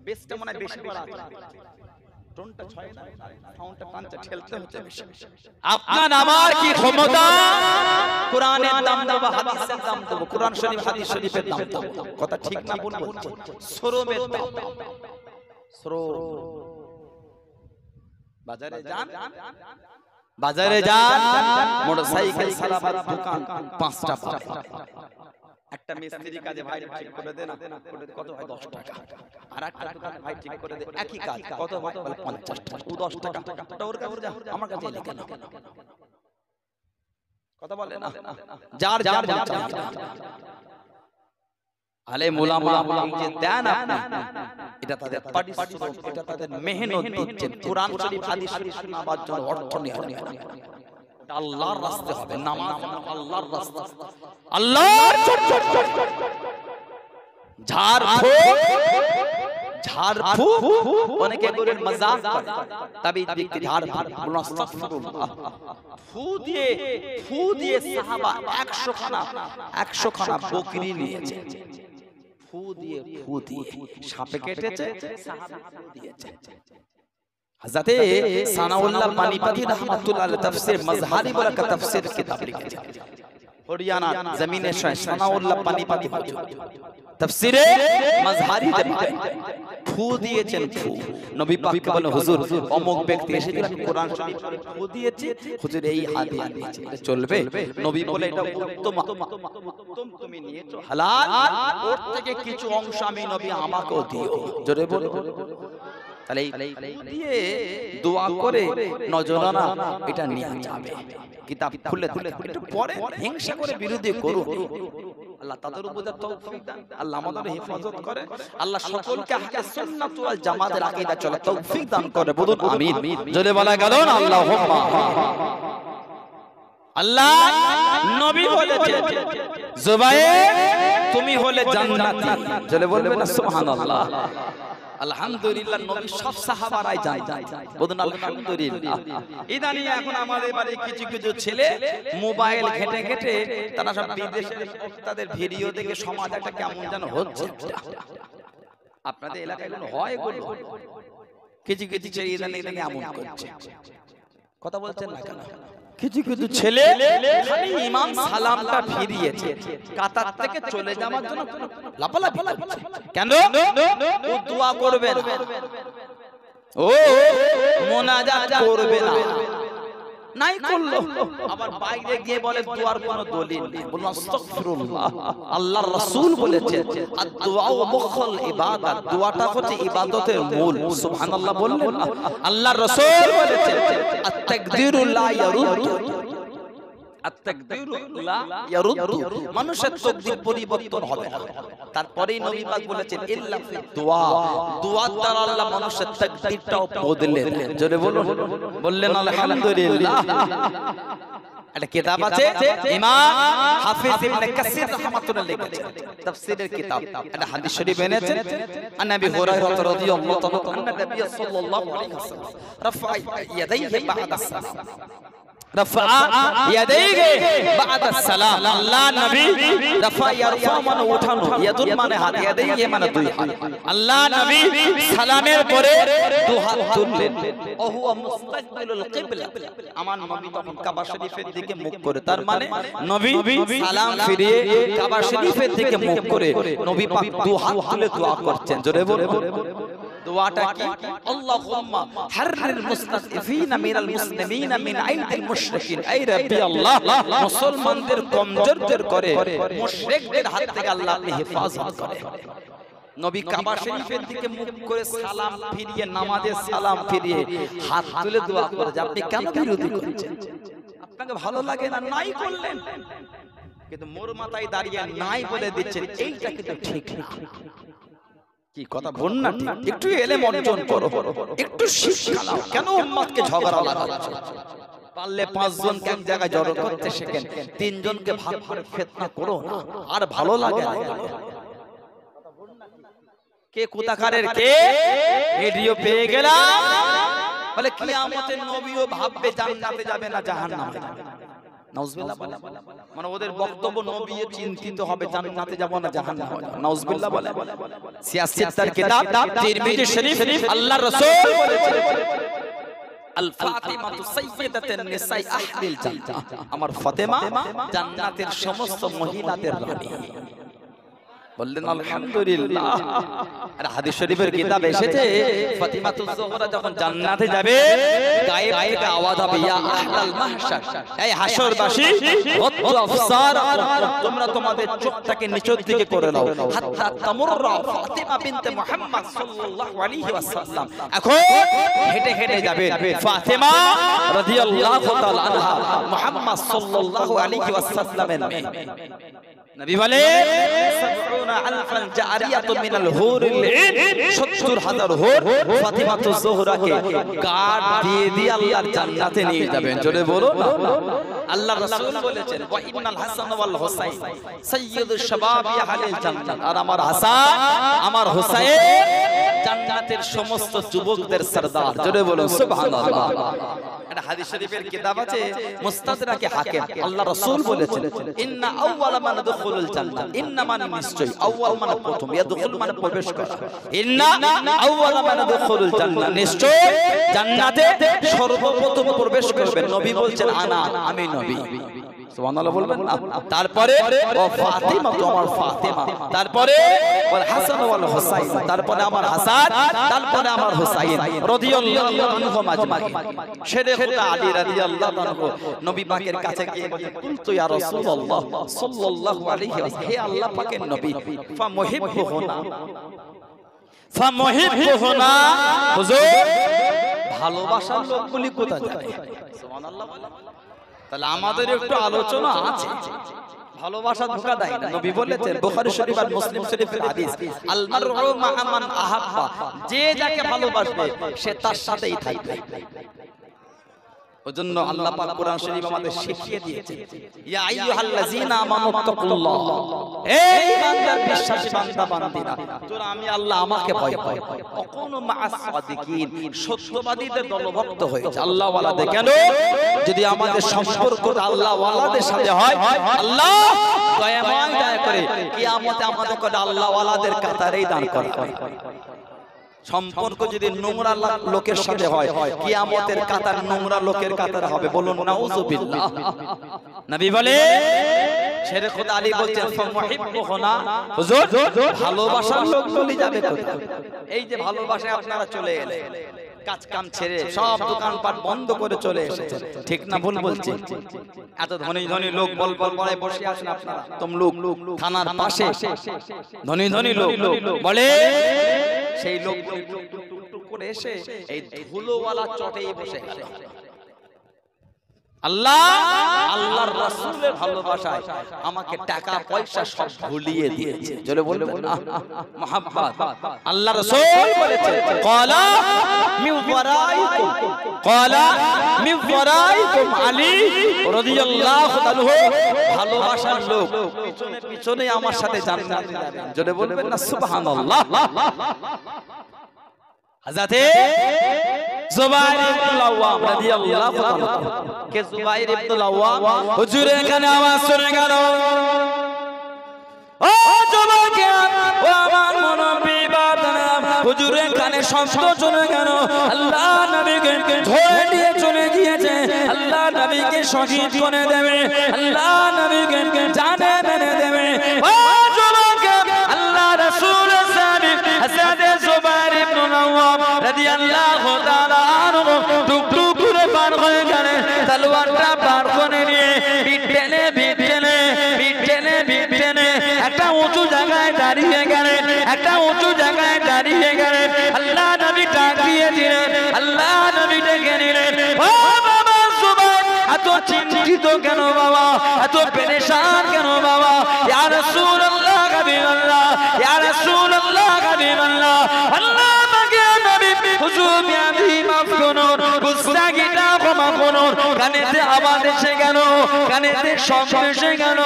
বেশটা মনে বেশি করা আছে, টোনটা ছয় না, সাউন্ডটা পাঁচটা ঠেলতে হচ্ছে বেশি। আপনার আমার কি ক্ষমতা? কোরআনের দাম দেব, হাদিসের দাম দেব, কোরআন শরীফ হাদিস শরীফের দাম দেব। কথা ঠিক না ভুল বলছি? শ্রমের দাম, শ্রম। বাজারে যান, বাজারে যান, মোটরসাইকেল সারাবার দোকান 5টা পাবে। একটা মিস্ত্রি কাজে ভাই ঠিক করে দেন, কত হয়? 10 টাকা। আর একটা দোকানে ভাই ঠিক করে দেন, একই কাজ, কত হয়? 50 টাকা। ও 10 টাকা, ওটা ওর কাছে যা, আমার কাছে এলে কেন? কথা বলে না? যার যার আলেম উলামা এই যে দেন আপনি, এটা তাদের পরিশ্রম, এটা তাদের মেহনত দিচ্ছেন। কোরআন শরীফ হাদিস শরীফ শোনাবার জন্য অর্থ নেওয়া, আল্লাহর রাস্তায় হবে নামাজ, আল্লাহর রাস্তা, আল্লাহর ঝাড়ফুঁক, অনেকে করে মাজাক করে, তাবিজ ব্যক্তি ঝাড়ফুঁক, আস্তাগফিরুল্লাহ, ফু দিয়ে সাহাবা 100 খানা বকরি নিয়েছে, ফু দিয়ে সাপে কেটেছে, সাহাবা ফু দিয়েছে। হযরতে সানাউল্লাহ পানিপতি রাহমাতুল্লাহ আলাইহি তাফসীর মাজহারি বলে একটা তাফসীর কিতাব লিখেছেন, হরিয়ানা জমিনে সানাউল্লাহ পানিপতি তাফসীরে মাজহারি দেন, ফু দিয়েছেন, ফু। নবী পাককে বলেন, হুজুর অমুক ব্যক্তি এসেছিল, কোরআন শরীফ ফু দিয়েছে, হুজুর এই হাদিয়া নিয়েছে, এটা চলবে? নবী বলে, এটা উত্তম, তুমি নিয়েছো হালাল, ওর থেকে কিছু অংশ আমি নবী আমাকেও দিও। জোরে বলো। তাহলে দিয়ে দোয়া করে নজরানা এটা নিয়ে যাবে, কিতাব খুলে একটু পরে হিংসা করে বিরোধী করো, আল্লাহ তাদের উপর তৌফিক দান, আল্লাহ আমাদের হেফাজত করে, আল্লাহ সকলকে আহলে সুন্নাত ওয়াল জামাতের আকীদা চলে তৌফিক দান করে। বলুন আমিন। জোরে বলা গেল না আল্লাহুম্মা। আল্লাহ নবী বলেছেন, জুবায়ের তুমি হলে জান্নাতি। জোরে বলবেন না সুবহানাল্লাহ। আলহামদুলিল্লাহ, নবী সব সাহাবারাই জানতেন। বলুন আলহামদুলিল্লাহ। ইদানিং এখন আমাদের বাড়ি কিছু কিছু ছেলে মোবাইল ঘেটে ঘেটে তারা সব বিদেশের তাদের ভিডিও দেখে সমাজ একটা কেমন যেন হচ্ছে। আপনাদের এলাকায় কোনো হয় এগুলো? কিছু কিছু ছেলে ইদানিং এমন করছে, কথা বলছেন না কেন? কিছু কিছু ছেলে খালি ইমাম সালামটা ফিরিয়েছে, কাতার থেকে চলে যাওয়ার জন্য লাপালাপি করছে। কেন? ও দোয়া করবে না, ও মোনাজাত করবে না, নাই করলো, আবার বাইরে গিয়ে বলে দোয়ার কোনো দলিল নেই। বলুন আস্তাগফিরুল্লাহ। আল্লাহর রাসূল বলেছেন, আদ-দুআউ মুখল ইবাদত, দোয়াটা হচ্ছে ইবাদতের মূল। সুবহানাল্লাহ বললেন না? আল্লাহর রাসূল বলেছেন, আত-তাকদীরু লা ইয়ারুদ্দু, আত-তাকদীরু লা ইয়ারুদ্দু, মানুষের তাকদীর পরিবর্তন হবে না। তারপরেই নবী পাক বলেছেন, ইল্লা ফি দুআ, দুআর দ্বারা আল্লাহ মানুষের তাকদীরটাও বদলে দেন। জোরে বলুন। বললেন আলহামদুলিল্লাহ। একটা কিতাব আছে, ইমাম হাফিজ ইবনে কাসির রাহমাতুল্লাহ লিখেছেন, তাফসীরের কিতাব, একটা হাদিস শরীফ এনেছেন। আন-নবী হুরায়রা রাদিয়াল্লাহু তাআলা আন নবী সাল্লাল্লাহু আলাইহি ওয়াসাল্লাম রাফা ইয়াদাইহি বা'দা সালাম, रफ़ा यदैहि बादा सलाम अल्लाह नबी रफ़ा यरफ़ा माने उठानो यादुन माने हाथ यदैहि माने দুই হাত আল্লাহ নবী সালামের পরে দুই হাত তুললেন ও হুয়া মুস্তাকবিলুল কিবলা আমার নবী তখন কাবা শরীফের দিকে মুখ করে তার মানে নবী সালাম ফিরিয়ে কাবা শরীফের দিকে মুখ করে নবী পাক দুই হাত তুলে দোয়া করছেন জোরে বলুন দোয়াটা কি আল্লাহুম্মা হাররিল মুস্তাযিফিনা মিনাল মুসলিমিনা মিন আইদিল মুশরিকিন আই রাব্বি আল্লাহ মুসলমানদের কমজোরদের করে মুশরিকদের হাত থেকে আল্লাহ আপনি হেফাজত করে নবী কাবা শরীফের দিকে মুখ করে সালাম ফিরিয়ে নামাজে সালাম ফিরিয়ে হাত তুলে দোয়া করে আপনি কেন বিরোধী করছেন আপনাকে ভালো লাগে না নাই করলেন কিন্তু মোর মাথায় দাঁড়িয়ে নাই বলে দিচ্ছেন এইটা কিন্তু ঠিক না কি কথা বল না একটু এলেম অর্জন করো একটু শিক্ষা নাও কেন উম্মতকে ঝগড়া লাগাচ্ছ পারলে 5 জনকে এক জায়গায় জড়ো করতে শেখেন 3 জনকে ভাগ করে ফিতনা করো না আর ভালো লাগে না কে কুতাকারের কে ভিডিও পেয়ে গেলাম বলে কিয়ামতের নবীও ভাববে জান্নাতে যাবে না জাহান্নামে যাবে নাউজুবিল্লাহ বলে মানে ওদের বক্তব্য নবী চিন্তিত হবে জান্নাতে যাব না জাহান্নামে যাব নাউজুবিল্লাহ বলে সিয়াসতের কিতাব তিরমিজি শরীফ আল্লাহর রাসূল বলেছেন আল ফাতিমাতু সাইয়্যিদাতুন নিসাই আহলিল জান্নাহ আমার ফাতেমা জান্নাতের সমস্ত মহিলাদের রানী বললেন আলহামদুলিল্লাহ আর হাদিস শরীফের কিতাবে এসেছে ফাতিমাতুজ জোহরা যখন জান্নাতে যাবে গায়ে গায়ে আওয়াজ হবে ইয়া আহলাল মাহশার এই হাশরবাসী ওয়াত্তু আফসার তোমরা তোমাদের চোখটাকে নিচের দিকে করে নাও হাত্তা তামুররা ফাতিমা বিনতে মুহাম্মদ সাল্লাল্লাহু আলাইহি ওয়াসাল্লাম এখন হেঁটে হেঁটে যাবে ফাতিমা রাদিয়াল্লাহু তাআলা আনহা মুহাম্মদ সাল্লাল্লাহু আলাইহি ওয়াসাল্লামের মেয়ে নবী বলে 70000 জারিয়াতুন মিনাল হুরিল ইন 70000 হুর ফাতিমাতুজ জোহরাকে গার্ড দিয়ে দিয়ে আল্লাহর জান্নাতে নিয়ে যাবেন জোরে বলো না আল্লাহর রাসূল বলেছেন ওয়া ইন্নাল হাসান ওয়াল হুসাইন সাইয়্যিদুশ শাবাবি আহলিল জান্নাত আর আমার হাসান আমার হুসাইন জান্নাতের সমস্ত যুবকদের সরদার জোরে বলো সুবহানাল্লাহ এটা হাদিস শরীফের কিতাব আছে মুস্তাদরাকে হাকিম আল্লাহ রাসূল বলেছেন ইন্না আউওয়ালা মান দুখুলুল জান্নাহ ইন্না মানে নিশ্চয় আউওয়াল মানে প্রথম ইয়াদখুল মানে প্রবেশ করা ইন্না আউওয়ালা মান দুখুলুল জান্নাহ নিশ্চয় জান্নাতে সর্বপ্রথম প্রবেশ করবেন নবী বলছেন আনা আমি নবী সুবহানাল্লাহ বলবেন না তারপরে ও ফাতিমা তো আমার ফাতিমা তারপরে ওয়াল হাসান ওয়াল হুসাইন তারপরে আমার হাসান তারপরে আমার হুসাইন রাদিয়াল্লাহু আনহুম আজমাইন শেরে খুদা আলী রাদিয়াল্লাহু আনহু নবী পাকের কাছে গিয়ে বলেন কুলতু ইয়া রাসূলুল্লাহ সাল্লাল্লাহু আলাইহি ওয়াসাল্লাম হে আল্লাহ পাকের নবী ফামুহিব্বুহুনা হুজুর ভালোবাসার লোকগুলি কোথায় যায় সুবহানাল্লাহ তাহলে আমাদের একটু আলোচনা আছে ভালোবাসা ধোঁকা দেয় না নবী বলেছেন বুখারী শরীফ আর মুসলিম শরীফের হাদিস আল মারউ মা মান আহাব্বা যে যাকে ভালোবাসবে সে তার সাথেই থাকবে ওজন্য আল্লাহ পাক কোরআন শরীফ আমাদের শিখিয়ে দিয়েছে ইয়া আইয়ুহাল্লাযিনা আমানু তাকুল্লাহ এই ইমানদার বিশ্বাসী বান্দা বান্দীরা তোরা আমি আল্লাহ আমাকে ভয় করো অকুনু মা'আস সাদিকিন সত্যবাদীদের দলভুক্ত হয়েছে আল্লাহ ওয়ালাদের কেন যদি আমাদের সম্পর্ক আল্লাহ ওয়ালাদের সাথে হয় আল্লাহ দয়াময় দয়া করে কিয়ামতে আমাদের করে আল্লাহ ওয়ালাদের কাতারেই দান করা হয় সম্পর্ক যদি নোংরা লোকের সাথে হয় কিয়ামতের কাতার নোংরা লোকের কাতার হবে বলুন নাউযুবিল্লাহ নবী বলে শেরে খুদা আলী বলছেন ফামুহিব্বুহুনা হুজুর ভালোবাসার লোক চলে যাবে কোথায় এই যে ভালোবাসায় আপনারা চলে এলেন কাজ কাম ছেড়ে সব দোকানপাট বন্ধ করে চলে এসেছেন ঠিক না ভুল বলছি এত ধনী ধনী লোক বল বল বলে বসে আছেন আপনারা তমলুক থানার পাশে ধনী ধনী লোক বলে সেই লোক টুক করে এসে এই ধুলোওয়ালা চটেই বসে গেল আল্লাহ আল্লাহর রাসূলের ভালোবাসায় আমাকে টাকা পয়সা সব ভুলিয়ে দিয়েছে জোরে বলবেন না মুহাব্বত আল্লাহর রাসূল বলেছেন ক্বালা মিন ওয়ারাইকুম আলী রাদিয়াল্লাহু আনহু ভালোবাসার লোক পিছনে পিছনে আমার সাথে জান্নাতে যাবেন জোরে বলবেন না সুবহানাল্লাহ হযরতে জুবাইর ইবনুল আওয়াম রাদিয়াল্লাহু তাআলা কে জুবাইর ইবনুল আওয়াম হুজুর এখানে আওয়াজ শুনে গেল ও যুবকেরা ও আমার মুরব্বি বাবারা হুজুর এখানে শব্দ শুনে গেল আল্লাহ নবীকে ধরে নিয়ে চলে গিয়েছে আল্লাহ নবীকে শহীদ করে দেবে আল্লাহ নবীকে জানে মেরে দেবে ও যুবকেরা আল্লাহ রাসূল সাল্লাল্লাহু হাজরত জুবাইর ইবনুল আওয়াম রাদিয়াল্লাহু তাআলা আনহু টুকটুক করে পার হয়ে গেলেন তলোয়ারটা পার করে নিয়ে বিটেনে একটা উঁচু জায়গায় দাঁড়িয়ে গেলেন একটা উঁচু জায়গায় দাঁড়িয়ে গেলেন আল্লাহ নবী ডাক দিয়ে দিলেন আল্লাহ নবী ডেকে নিলেন ও বাবা জুবাইর এত চিন্তিত কেন বাবা এত পেরেশান কেন বাবা ইয়া রাসূলুল্লাহ হাবিবাল্লাহ ইয়া রাসূলুল্লাহ হাবিবাল্লাহ আল্লাহ পাকে নবী হুজুর আপনি মাফ করুন গুস্তাখিটা ক্ষমা করুন কানেতে আওয়াজ এসে গেল কানেতে শব্দ এসে গেল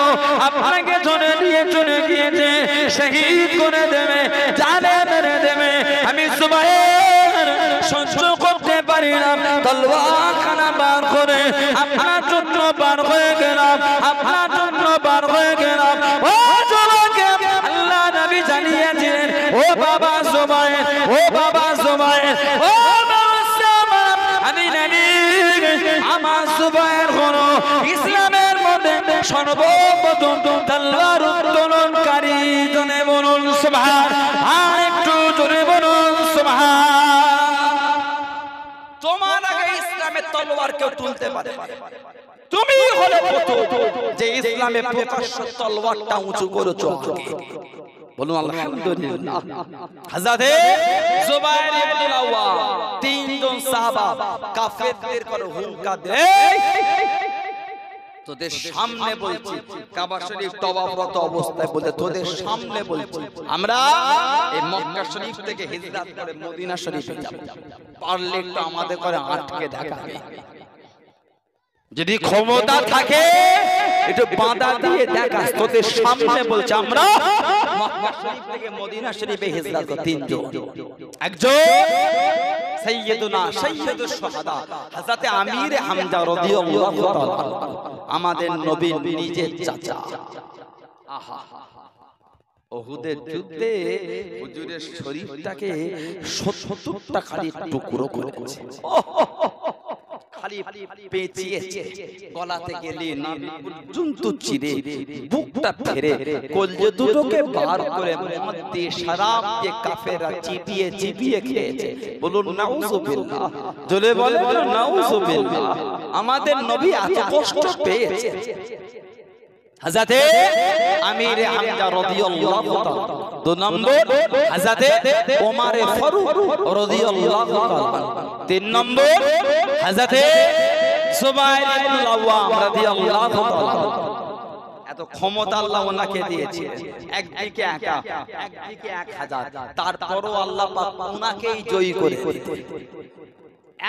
আপনাকে ধরে নিয়ে চলে গিয়েছে শহীদ করে দেবে জানে মেরে দেবে আমি জুবাইর সহ্য করতে পারি না তলোয়ার খানা বার করে আপনার জন্য বার হয়ে গেলাম আপনার জন্য বার হয়ে গেলাম ও যুবক আল্লাহ নবী জানিয়েছিলেন ও বাবা জুবাইর ও বাবা জুবাইর ও আমি নবী আমার জুবাইর হলো ইসলামের মধ্যে সর্বপ্রথম তলোয়ার উত্তোলনকারী জনে বলুন সুবহান আর একটু জোরে বলুন সুবহান তোমার আগে ইসলামের তলোয়ার কেউ তুলতে পারে তুমি হলে প্রথম যে ইসলামে প্রকাশ্য তলোয়ারটা উঁচু করেছো বলুন আলহামদুলিল্লাহ হযরত জুবাইর ইবনুল আওয়াম তিনজন সাহাবা কাফেরদের করে হুঙ্কার দেয় তোদের সামনে বলছি কাবা শরীফ তওয়াফরত অবস্থায় বলে তোদের সামনে বলছি আমরা এই মক্কা শরীফ থেকে হিজরত করে মদিনা শরীফে যাব পারলে তো আমাদের করে আটকে দেখাবে যদি ক্ষমতা থাকে একটু বাঁধা দিয়ে দেখাস তোদের সামনে বলছে আমরা মক্কা শরীফ থেকে মদিনা শরীফে হিজরত করে তিনজন একজন সাইয়্যিদুনা সাইয়্যিদুশ শুহাদা হযরত আমির হামজা রাদিয়াল্লাহু তাআলা আমাদের নবীর নিজের চাচা আহা উহুদের যুদ্ধে হুজুরের শরীরটাকে ৭০টা খালি টুকরো করেছে খালি পেঁচিয়েছে গলা থেকে না পর্যন্ত চিরে বুকটা ফেরে কলজে দুটোকে বার করে মদ দিয়ে শরাব দিয়ে কাফেররা চিবিয়ে চিবিয়ে খেয়েছে বলুন নাউযুবিল্লাহ জোরে বলুন নাউযুবিল্লাহ আমাদের নবী এত কষ্ট পেয়েছে হযরত আমির হামজা রাদিয়াল্লাহু তাআলা দুই নম্বর হযরত ওমর ফারুক রাদিয়াল্লাহু তাআলা তিন নম্বর হযরত জুবাইর ইবনুল আওয়াম রাদিয়াল্লাহু তাআলা এত ক্ষমতা আল্লাহ ওনাকে দিয়েছে একদিকে একা একদিকে 1000 তারপরও আল্লাহ পাক ওনাকেই জয়ী করে দিয়েছে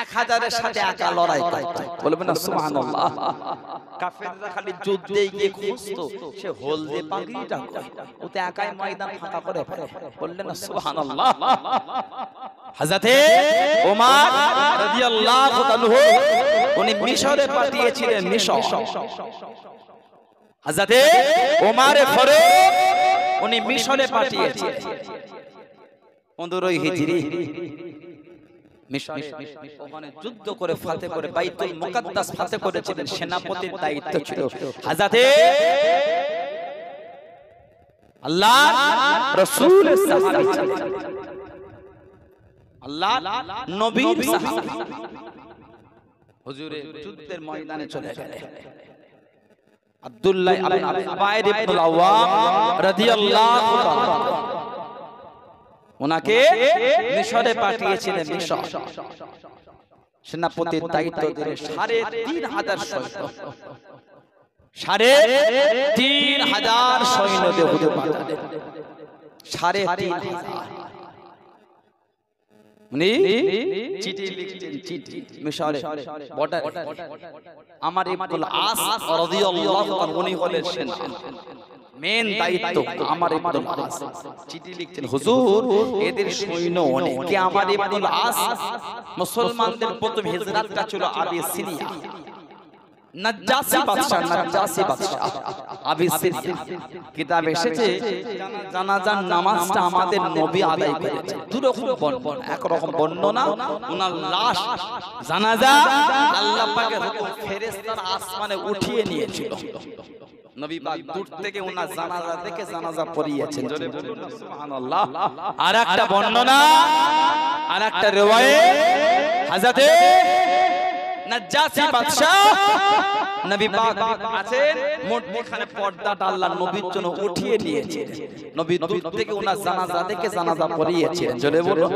1000 এর সাথে একা লড়াই করতে বলবেন না সুবহানাল্লাহ কাফেররা খালি যুদ্ধে গিয়ে খুঁজতো সে হলদে পাগড়িটা ওতে একাই ময়দান ফাঁকা করে বললেন না সুবহানাল্লাহ হযরত ওমর রাদিয়াল্লাহু তাআলা উনি মিশরে পাঠিয়েছিলেন মিশর হযরত ওমর ফারুক উনি মিশরে পাঠিয়েছিলেন 15 হিজরি ওখানে যুদ্ধ করে ফাতে করে বাইতুল মুকাদ্দাস ফাতে করেছিলেন সেনাপতির দায়িত্ব ছিল হযরত আল্লাহ রাসূলের সাহাবী ছিলেন আল্লাহ নবীর সাহাবী হুজুরে যুদ্ধের ময়দানে চলে গেলেন আব্দুল্লাহ ইবনে জুবাইর ইবনুল আওয়াম রাদিয়াল্লাহু তাআলা ওনাকে মিশরে পাঠিয়েছিলেন মিশর সেনাপতির দায়িত্ব দিলেন ৩,৫০০ সৈন্য ৩,৫০০ সৈন্য দিয়ে হুজুর পাঠালেন ৩,৫০০ উনি চিঠি লিখছেন চিঠি মিশরে বর্ডার আমার ইবনুল আস রাদিয়াল্লাহু তাআলা উনি হলেন সেনা মেন দায়িত্ব আমার ইবনুল আস চিঠি লিখছেন, হুজুর এদের সৈন্য অনেকে আমার ইবনুল আস মুসলমানদের প্রথম হিজরাতটা ছিল আবিসিনিয়া, নাজ্জাসি বাদশা আবিসিনিয়া। কিতাবে এসেছে জানাজার নামাজটা আমাদের নবী আদায় করেছে। দুরকম বর্ণনা, একরকম বর্ণনা ওনার লাশ জানাজা আল্লাহ পাকের হুকুম ফেরেশতারা আসমানে উঠিয়ে নিয়েছিল। নবী পাক দূর থেকে ওনার জানাজা দেখে জানাজা পড়িয়েছেন। জোরে বলুন সুবহানাল্লাহ। আরেকটা বর্ণনা, আরেকটা riwayat হযরতে নাজ্জাসি বাদশা নবী পাক আছেন, মধ্যখানে পর্দাটা আল্লাহ নবীর জন্য উঠিয়ে নিয়েছেন। নবী দূর থেকে ওনার জানাজা দেখে জানাজা পড়িয়েছেন। জোরে বলুন,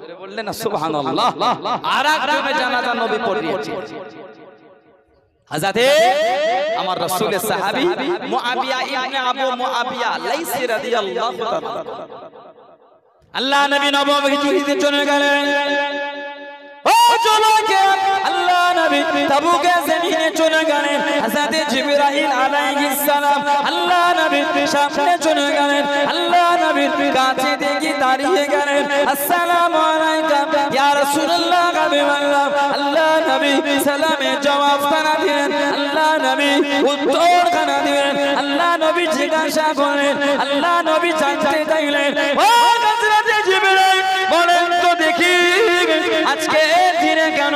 জোরে বললেন না সুবহানাল্লাহ। আরেকটা জানাজা নবী পড়িয়েছেন হযরতে আমার রাসূলের সাহাবী মুআবিয়া ইবনে আবু মুআবিয়া লাইসি রাদিয়াল্লাহু তাআলা। আল্লাহ নবী নববী যুদ্ধে চলে গেলেন। ও চলে গেলেন আল্লাহ নবী তাবুকের জমিনে চলে গেলেন। হযরত জিবরাইল আলাইহিস সালাম আল্লাহ নবীর সামনে চলে গেলেন। আল্লাহ নবীর কাছে দেখে দাঁড়িয়ে গেলেন। আসসালামু আলাইকা ইয়া রাসূলুল্লাহ। আল্লাহ নবী সালামের জবাব খানা দিলেন, আল্লাহ নবী উত্তর খানা দিলেন। আল্লাহ নবী জিজ্ঞাসা করলেন, আল্লাহ নবী জানতে চাইলেন, ও হযরত জিবরাইল বলেন তো দেখি আজকে দিনে কেন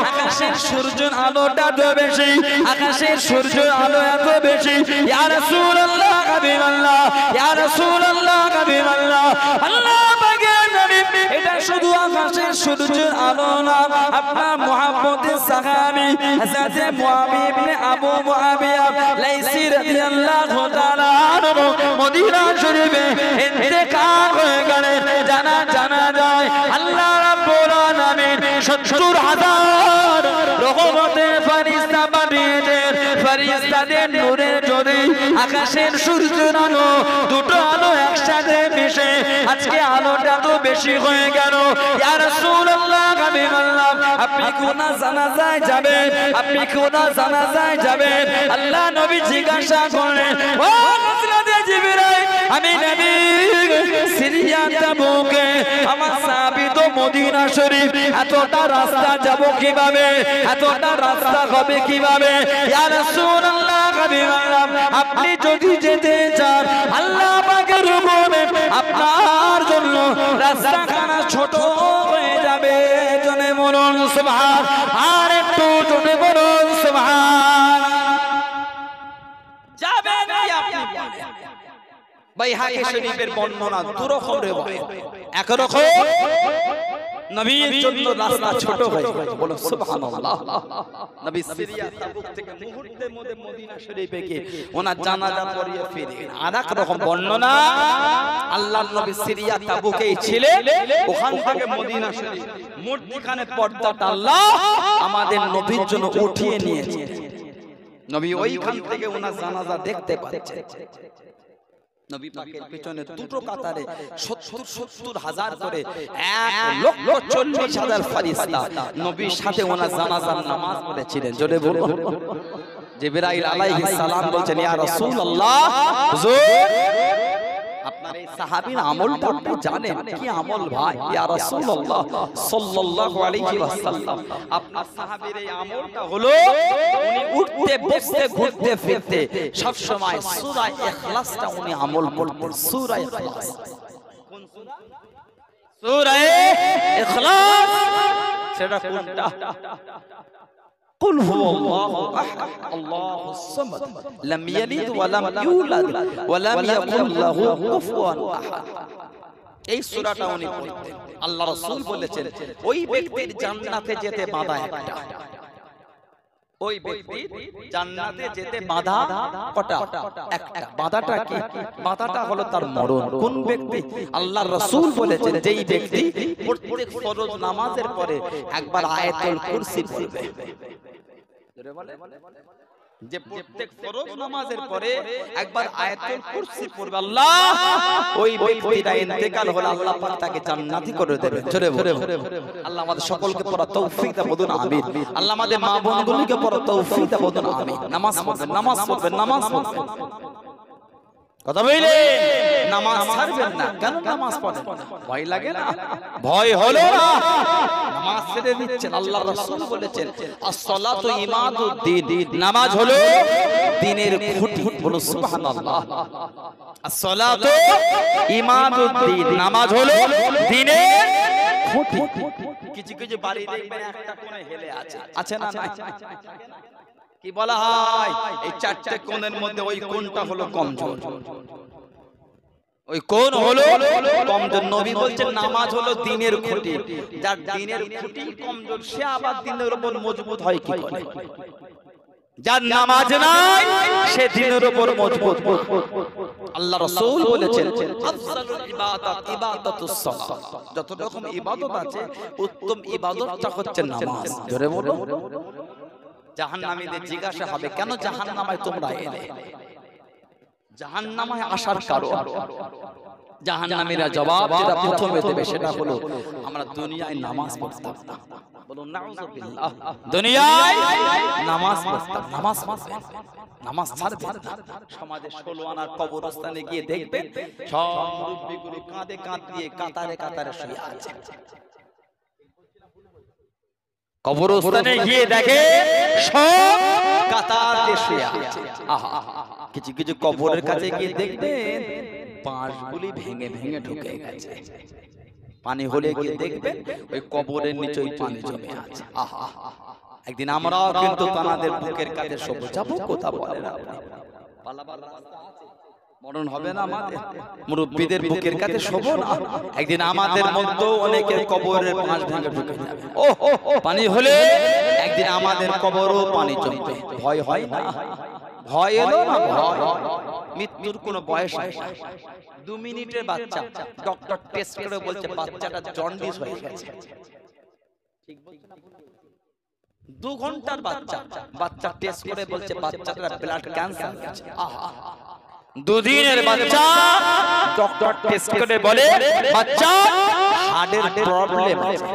আকাশের সূর্যের আলোটা এত বেশি, আকাশের সূর্যের আলো এত বেশি? ইয়া রাসূলুল্লাহ হাবিবাল্লাহ, ইয়া রাসূলুল্লাহ হাবিবাল্লাহ। আল্লাহ পাকের নবী এটা শুধু আকাশের সূর্যের আলো না, আপনার মুহাব্বতের সাহাবী হযরত মুআবিয়া ইবনে আবু মুআবিয়া লাইসি রাদিয়াল্লাহু তাআলা আনহু মদিনা শরীফে ইন্তেকাল হয়ে গেলেন। জানা যায় আল্লাহ রাব্বুল আলামিন ৭০,০০০ রহমতের ফেরেশতা পাঠিয়েছেন। ফেরেশতাদের নূরে যদি আকাশের সূর্যের আলো দুটো আলো একসাথে মিশে আজকে আলোটা তো বেশি হয়ে গেল। ইয়া রাসূলুল্লাহ হাবিবাল্লাহ, আপনি কোন জানাজায় যাবেন? আপনি কোন জানাজায় যাবেন? আল্লাহ নবী জিজ্ঞাসা করলেন, ও হযরত জিবরাইল আমি নবী সিরিয়া তাবুকে, আমার সাহাবী তো মদিনা শরীফ, এতটা রাস্তা যাব কিভাবে? এতটা রাস্তা হবে কিভাবে? ইয়া রাসূলুল্লাহ হাবিবাল্লাহ, আপনি যদি যেতে চান আল্লাহ পাকের হুকুমে আপনার জন্য রাস্তাখানা ছোট হয়ে যাবে। জনে বলুন সুবহান, আর একটু জনে বলুন সুবহান। যাবেন কি আপনি? বাইহাকি শরীফের বর্ণনা দুরকম রিওয়ায়াত। একরকম নবীর জন্য রাস্তা ছোট হয়ে গেল, বলো সুবহানাল্লাহ। নবী সিরিয়া তাবুক থেকে মুহূর্তের মধ্যে মদিনা শরীফে গিয়ে ওনার জানাজা পড়িয়ে ফিরলেন। আরেক রকম বর্ণনা, আল্লাহর নবী সিরিয়া তাবুকেই ছিলেন, ওখান থেকে মদিনা শরীফ মধ্যখানে পর্দাটা আল্লাহ আমাদের নবীর জন্য উঠিয়ে নিয়েছেন। নবী ওইখান থেকে ওনার জানাজা দেখতে পাচ্ছেন। নবী পাকের পিছনে দুটো কাতারে ৭০,০০০ করে ১,৪০,০০০ ফেরেশতা নবীর সাথে ওনার জানাজার নামাজ পড়েছিলেন। জোরে বলুন। জিবরাইল আলাইহিস সালাম বলছেন, ইয়া রাসূলুল্লাহ, হুজুর আপনার এই সাহাবীর আমলটা আপনি জানেন কি আমল ভাই? ইয়া রাসূলুল্লাহ সাল্লাল্লাহু আলাইহি ওয়াসাল্লাম, আপনার সাহাবীর এই আমলটা হলো উনি উঠতে বসতে ঘুরতে ফিরতে সব সময় সূরা ইখলাসটা উনি আমল করতেন। সূরা ইখলাস, কোন সূরা? সূরা ইখলাস। সেটা কোনটা? কুল হুয়াল্লাহু আহাদ আল্লাহুস সামাদ লাম ইয়ালিদ ওয়া লাম ইউলাদ ওয়া লাম ইয়াকুল লাহু কুফুয়ান আহাদ। এই সূরাটা উনি পড়তেন। আল্লাহ রাসূল বলেছেন, ওই ব্যক্তির জান্নাতে যেতে বাধা একটা। ওই ব্যক্তির জান্নাতে যেতে বাধা কটা? একটা। বাধাটা কি? বাধাটা হলো তার মরণ। কোন ব্যক্তি? আল্লাহর রাসূল বলেছেন, যেই ব্যক্তি প্রত্যেক ফরজ নামাজের পরে একবার আয়াতুল কুরসি পড়বে। যে প্রত্যেক ফরজ নামাজের পরে একবার আয়াতুল কুরসি পড়বে, আল্লাহ ওই ব্যক্তিটা ইন্তেকাল হলে আল্লাহ পাক তাকে জান্নাতি করে দেবে। জোরে বলে আল্লাহ আমাদের সকলকে পড়ার তৌফিক দান, বলুন আমিন। আল্লাহ আমাদের মা বোনগুলোকে পড়ার তৌফিক দান, বলুন আমিন। নামাজ পড়বেন, নামাজ পড়বেন, নামাজ পড়বেন। কথা বললে নামাজ ছাড়বেন না কেন? নামাজ পড়েন, ভয় লাগে না? ভয় হলো না, নামাজ ছেড়ে দিচ্ছেন। আল্লাহর রাসূল বলেছেন as-salatu imaduddin, নামাজ হলো দ্বীনের খুঁটি। বলো সুবহানাল্লাহ। as-salatu imaduddin, নামাজ হলো দ্বীনের খুঁটি। কিছু কিছু বাড়ি দেখবেন একটা কোণে হেলে আছে, আছে না? নাই। কি বলা হয়? এই চারটে কোণের মধ্যে ওই কোণটা হলো কমজোর, ওই কোণ হলো কমজোর। নবী বলছেন নামাজ হলো দ্বীনের খুঁটি। যার দ্বীনের খুঁটি কমজোর সে আবার দ্বীনের উপর মজবুত হয় কি করে? যার নামাজ নাই সে দ্বীনের উপর মজবুত। আল্লাহ রাসূল বলেছেন আফজালুল ইবাদাত ইবাদাতুস সালাত, যত রকম ইবাদত আছে উত্তম ইবাদতটা হচ্ছে নামাজ। জোরে বলো। জাহান্নামীদের জিজ্ঞাসা হবে কেন জাহান্নামে তোমরা এলে? জাহান্নামে আসার কারণ জাহান্নামীরা জবাব যেটা প্রথমে দেবে সেটা হলো আমরা দুনিয়ায় নামাজ পড়তাম না। বলুন নাউযুবিল্লাহ। দুনিয়ায় নামাজ পড়তাম, নামাজ ছাড়বেন না। সমাজে 16 আনার কবরস্থানে গিয়ে দেখবেন সব মুরব্বিগুলো কাঁধে কাঁধ দিয়ে কাতারে কাতারে শুয়ে আছে। কবরস্থানে গিয়ে দেখে সব কাতার দিয়ে শুয়ে আছে। আহা, কিছু কিছু কবরের কাছে গিয়ে দেখবেন পাঁশগুলি ভেঙে ভেঙে ঢুকে গেছে। পানি হলে গিয়ে দেখবেন ওই কবরের নিচে ওই পানি জমে আছে। আহা, একদিন আমরাও কিন্তু তাদের বুকের কাছে শোব যাব। কথা বলেন আপনি? পালাবার রাস্তা আছে? মরণ হবে না আমাদের? মুরব্বিদের বুকের কাছে শোব না? একদিন আমাদের মধ্যে অনেকের কবরের পাঁশ ভেঙে ঢুকে যাবে। ও পানি হলে একদিন আমাদের কবরও পানি জমবে। ভয় হয় না? ভয় এলো না? ভয়। মৃত্যুর কোনো বয়স হয় না। 2 মিনিটের বাচ্চা, ডক্টর টেস্ট করে বলছে বাচ্চাটা জন্ডিস হয়ে গেছে। ঠিক বলছে না? 2 ঘন্টার বাচ্চা, বাচ্চা টেস্ট করে বলছে বাচ্চাটার ব্লাড ক্যান্সার হয়েছে। আহা, 2 দিনের বাচ্চা ডক্টর টেস্ট করে বলে বাচ্চা হার্টের প্রবলেম আছে।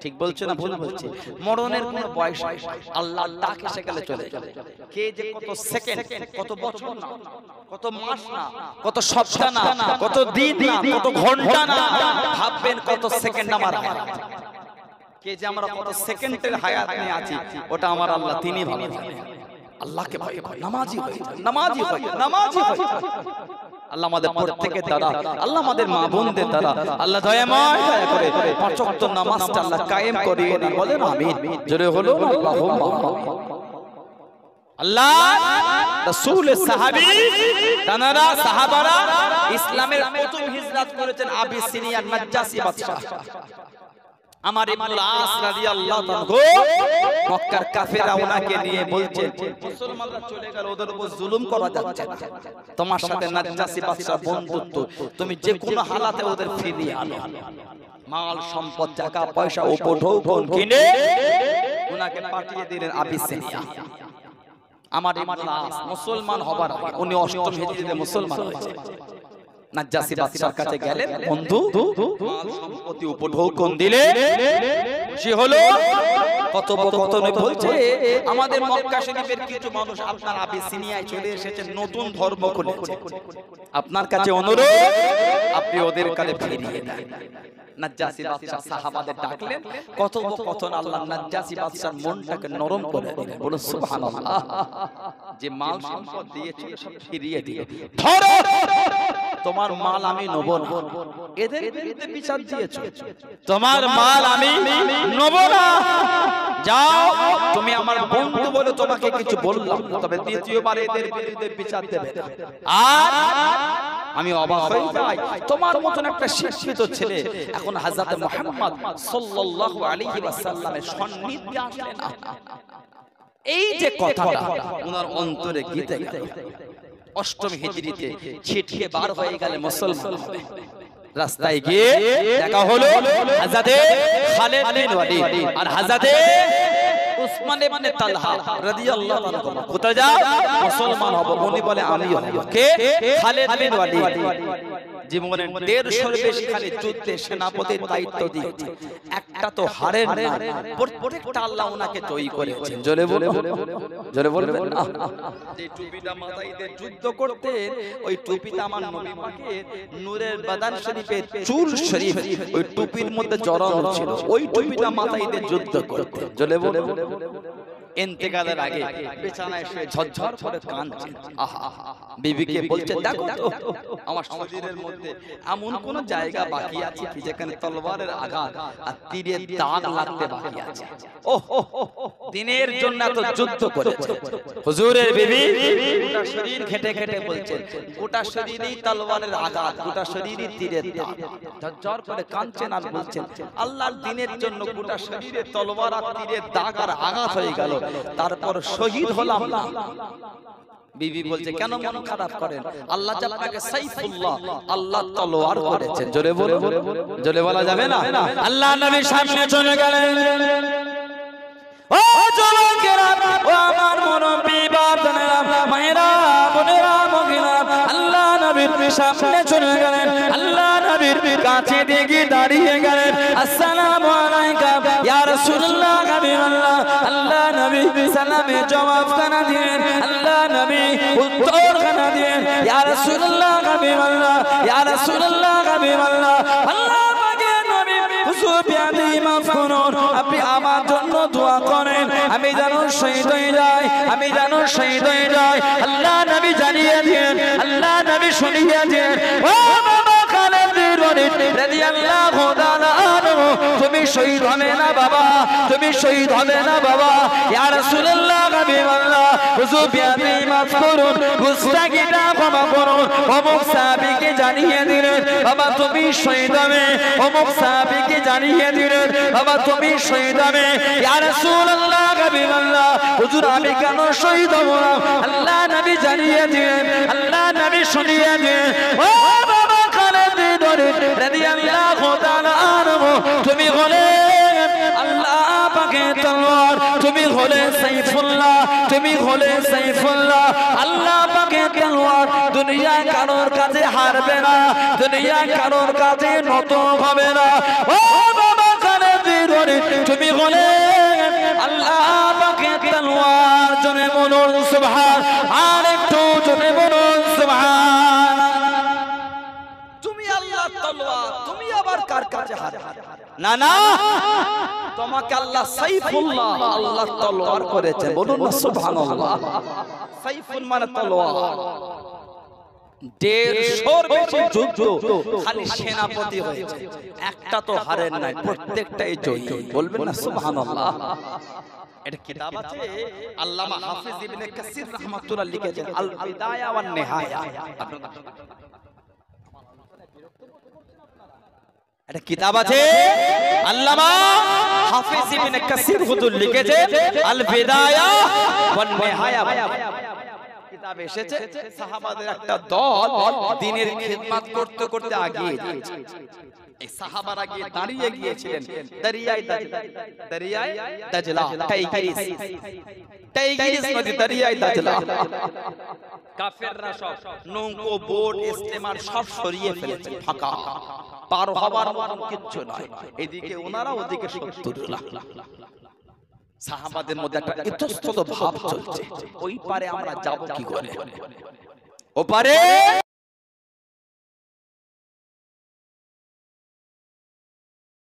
ঠিক বলছে না ভুল বলছে? মরণের কোনো বয়স হয়? আল্লাহ ডাক এসে গেলে চলে যাবে। কে যে কত সেকেন্ড, কত বছর না, কত মাস না, কত সপ্তাহ না, কত দিন না, কত ঘন্টা না, ভাববেন কত সেকেন্ড আমার হায়াত। কে যে আমরা কত সেকেন্ডের হায়াত নিয়ে আছি ওটা আমার আল্লাহ তিনি ভালো জানেন। আল্লাহকে ভয় করো, নামাজি হয়ে যাও, নামাজি হয়ে যাও, নামাজি হয়ে যাও। আল্লাহ আমাদের প্রত্যেকের দ্বারা, আল্লাহ আমাদের মা বোনদের দ্বারা আল্লাহ দয়াময় দয়া করে 5 ওয়াক্ত নামাজটা আল্লাহ কায়েম করিয়ে দিন। বলেন আমিন। জোরে হলো আল্লাহুম্মা আল্লাহ। রাসূল সাহাবী তানারা সাহাবারা ইসলামের প্রথম হিজরত করেছেন আবিসিনিয়ার নাজ্জাসী বাদশা আমার ইবনুল আস রাদিয়াল্লাহু তাআলা। মক্কার কাফেররা ওনাকে নিয়ে বলছে মুসলমানরা চলে গেল, ওদের উপর জুলুম করা যাচ্ছে না, তোমার সাথে নাজ্জাসী বাদশা বন্ধুত্ব, তুমি যে কোনো হালাতে ওদের ফিরিয়ে আনো। মাল সম্পদ টাকা পয়সা উপঢৌকন কিনে ওনাকে পাঠিয়ে দিলেন আবিসিনিয়া। আমার ইবনুল আস মুসলমান হবার আগে উনি 8ম হিজরিতে মুসলমান হয়েছে। নাজ্জাসী বাদশার কাছে গেলেন, বন্ধু মাল সম্পত্তি উপঢৌকন দিলে খুশি হলো। কথোপকথনে বলছে আমাদের মক্কা শরীফের কিছু মানুষ আপনার আবিসিনিয়ায় চলে এসেছে, নতুন ধর্ম খুলেছে, আপনার কাছে অনুরোধ আপনি ওদের কাছে ফিরিয়ে দেন। নাজ্জাসী বাদশা সাহাবাদের ডাকলেন, কথোপকথন আল্লাহ নাজ্জাসী বাদশার মনটাকে নরম করে দিলেন। বলুন সুবহানাল্লাহ। যে মাল সম্পদ দিয়েছিল সব ফিরিয়ে দিল। ধরো তোমার মাল আমি নেব না, এদের বিরুদ্ধে বিচার দিয়েছো, তোমার মাল আমি নেব না, যাও তুমি আমার বন্ধু বলে তোমাকে কিছু বললাম, তবে দ্বিতীয়বার এদের বিরুদ্ধে বিচার দেবে। আর আমি অবাক হয়ে যাই, তোমার মতন একটা শিক্ষিত ছেলে এখন হযরত মুহাম্মদ সাল্লাল্লাহু আলাইহি ওয়াসাল্লামের সান্নিধ্যে আসে না। এই যে কথাটা ওনার অন্তরে গেঁথে গেল। 8ম হিজরিতে ছিটিয়ে বার হয়ে গেলে মুসলমান হবে। রাস্তায় গিয়ে দেখা হলো হযরত খালিদ বিন ওয়ালিদ আর হযরত উসমান ইবনে তালহা রাদিয়াল্লাহু তাআলা। কোথায় যাও? মুসলমান হব। উনি বলে আমিও হব। কে? খালিদ বিন ওয়ালিদ। জীবনের 150 বেশি খালি যুদ্ধে সেনাপতির দায়িত্ব দিয়েছে, একটা তো হারেন না, প্রত্যেকটা আল্লাহ ওনাকে জয়ী করেছেন। জোরে বলে, জোরে বলবেন না। যে টুপিটা মাথায় দিয়ে যুদ্ধ করতেন, ওই টুপিটা আমার নবী পাকের নূরের বাদান শরীফে চুল শরীফ ওই টুপির মধ্যে জড়ানো ছিল, ওই টুপিটা মাথায় দিয়ে যুদ্ধ করতেন। জোরে বলে, ইন্তেকালের আগে বিছানায় শুয়ে ঝরঝর করে কাঁদছেন। আহা, বিবিকে বলছে দেখো তো আমার শরীরের মধ্যে এমন কোন জায়গা বাকি আছে কি যেখানে তলোয়ারের আঘাত আর তীরের দাগ লাগতে বাকি আছে। ওহ, দিনের জন্য তো যুদ্ধ করেছে হুজুরের বিবি, গোটা শরীর ঘেটে ঘেটে বলছেন গোটা শরীরেই তলোয়ারের আঘাত, গোটা শরীরেই তীরের দাগ, ঝরঝর করে কাঁদছেন আর বলছেন আল্লাহর দিনের জন্য গোটা শরীরে তলোয়ার আর তীরের দাগ আর আঘাত হয়ে গেল, তারপর শহীদ হলাম না। বিবি বলছে কেন মন খারাপ করেন, আল্লাহ যে আপনাকে সাইফুল্লাহ আল্লাহ তলোয়ার করেছেন। জোরে বলে, জোরে বলা যাবে না। আল্লাহ নবীর সামনে চলে গেলেন। ও যুবকেরা, ও আমার মুরব্বি বাবারা, মায়েরা, বোনেরা, মহিলা, আল্লাহ নবীর সামনে চলে গেলেন। আল্লাহ নবীর কাছে দিকে দাঁড়িয়ে গেলেন। আসসালামু আলাইকা ইয়া রাসূলুল্লাহ, হাবিবাল্লাহ। আল্লাহ নবী সালামে জবাব খানা দিলেন। আল্লাহ নবী উত্তর খানা দিলেন, ইয়া রাসূলুল্লাহ, হাবিবাল্লাহ, ইয়া রাসূলুল্লাহ, হাবিবাল্লাহ। আল্লাহ আপনি আমার জন্য দোয়া করেন, আমি যেন শহীদ হয়ে যাই, আমি যেন শহীদ হয়ে যাই। আল্লাহ নবী জানিয়ে দিয়েন, আল্লাহ নবী শুনিয়ে দিয়েন, ও বাবা খালিদ রাদিয়াল্লাহু তাআলা আনহু, তুমি শহীদ হবে না বাবা, তুমি শহীদ হবে না বাবা। ইয়া রাসূলুল্লাহ, হাবিবাল্লাহ, হুজুর বিয়াদি মাফ করুন, গুস্তাখিটা ক্ষমা করুন। অমুক সাহাবীকে জানিয়ে দিলেন বাবা তুমি শহীদ হবে, অমুক সাহাবীকে জানিয়ে দিলেন বাবা তুমি শহীদ হবে। ইয়া রাসূলুল্লাহ, হাবিবাল্লাহ, হুজুর আমি কেন শহীদ হব না? আল্লাহ নবী জানিয়ে দিলেন, আল্লাহ নবী শুনিয়ে দিলেন, ও বাবা খালিদ রাদিয়াল্লাহু তাআলা আনহু, তুমি হলেন আল্লাহ পাকের তলোয়ার, তুমি হলে সাইফুল্লাহ, তুমি হলে সাইফুল্লাহ, আল্লাহ পাকের তলোয়ার। দুনিয়া কারোর কাছে হারবে না, দুনিয়া কারোর কাছে নত হবে না। ও বাবা খালিদ, তুমি হলে আল্লাহ পাকের তলোয়ার। জনে বলুন সুবহান, আর একটু জনে বলুন সুবহান। তুমি আল্লাহ তলোয়ার, তুমি আবার কার কাছে হারবে না? না, তোমাকে আল্লাহ সাইফুল্লাহ আল্লাহ তলোয়ার করেছে। বলুন না সুবহানাল্লাহ। সাইফুল মানে তলোয়ার। 150 বেশি যুদ্ধ খালি সেনাপতি হয়েছে, একটা তো হারেন নাই, প্রত্যেকটাই জয়ী। বলবেন না সুবহানাল্লাহ। এটা কিতাব আছে, আল্লামা হাফিজ ইবনে কাসির রাহমাতুল্লাহ লিখেছেন আল বিদায়া ওয়ান নিহায়া। এটা কিতাব আছে, আল্লামা হাফিজ ইবনে কাসির হুজুর লিখেছেন আল বিদায়া ওয়ান নিহায়া। কিতাবে এসেছে সাহাবাদের একটা দল দ্বীনের খিদমত করতে করতে এগিয়ে যাচ্ছে। এই সাহাবারা গিয়ে দাঁড়িয়ে গিয়েছিলেন দরিয়ায় দাজলা, দরিয়ায় দাজলা, টাইগ্রিস নদী, দরিয়ায় দাজলা। কাফেররা সব নৌকো, বোট, স্টিমার সব সরিয়ে ফেলেছে, ফাঁকা, পার হওয়ার মতো কিচ্ছু নাই। এদিকে ওনারা, ওদিকে শত্রুরা। সাহাবাদের মধ্যে একটা ইতস্তত ভাব চলছে, ওই পারে আমরা যাব কি করে, ও পারে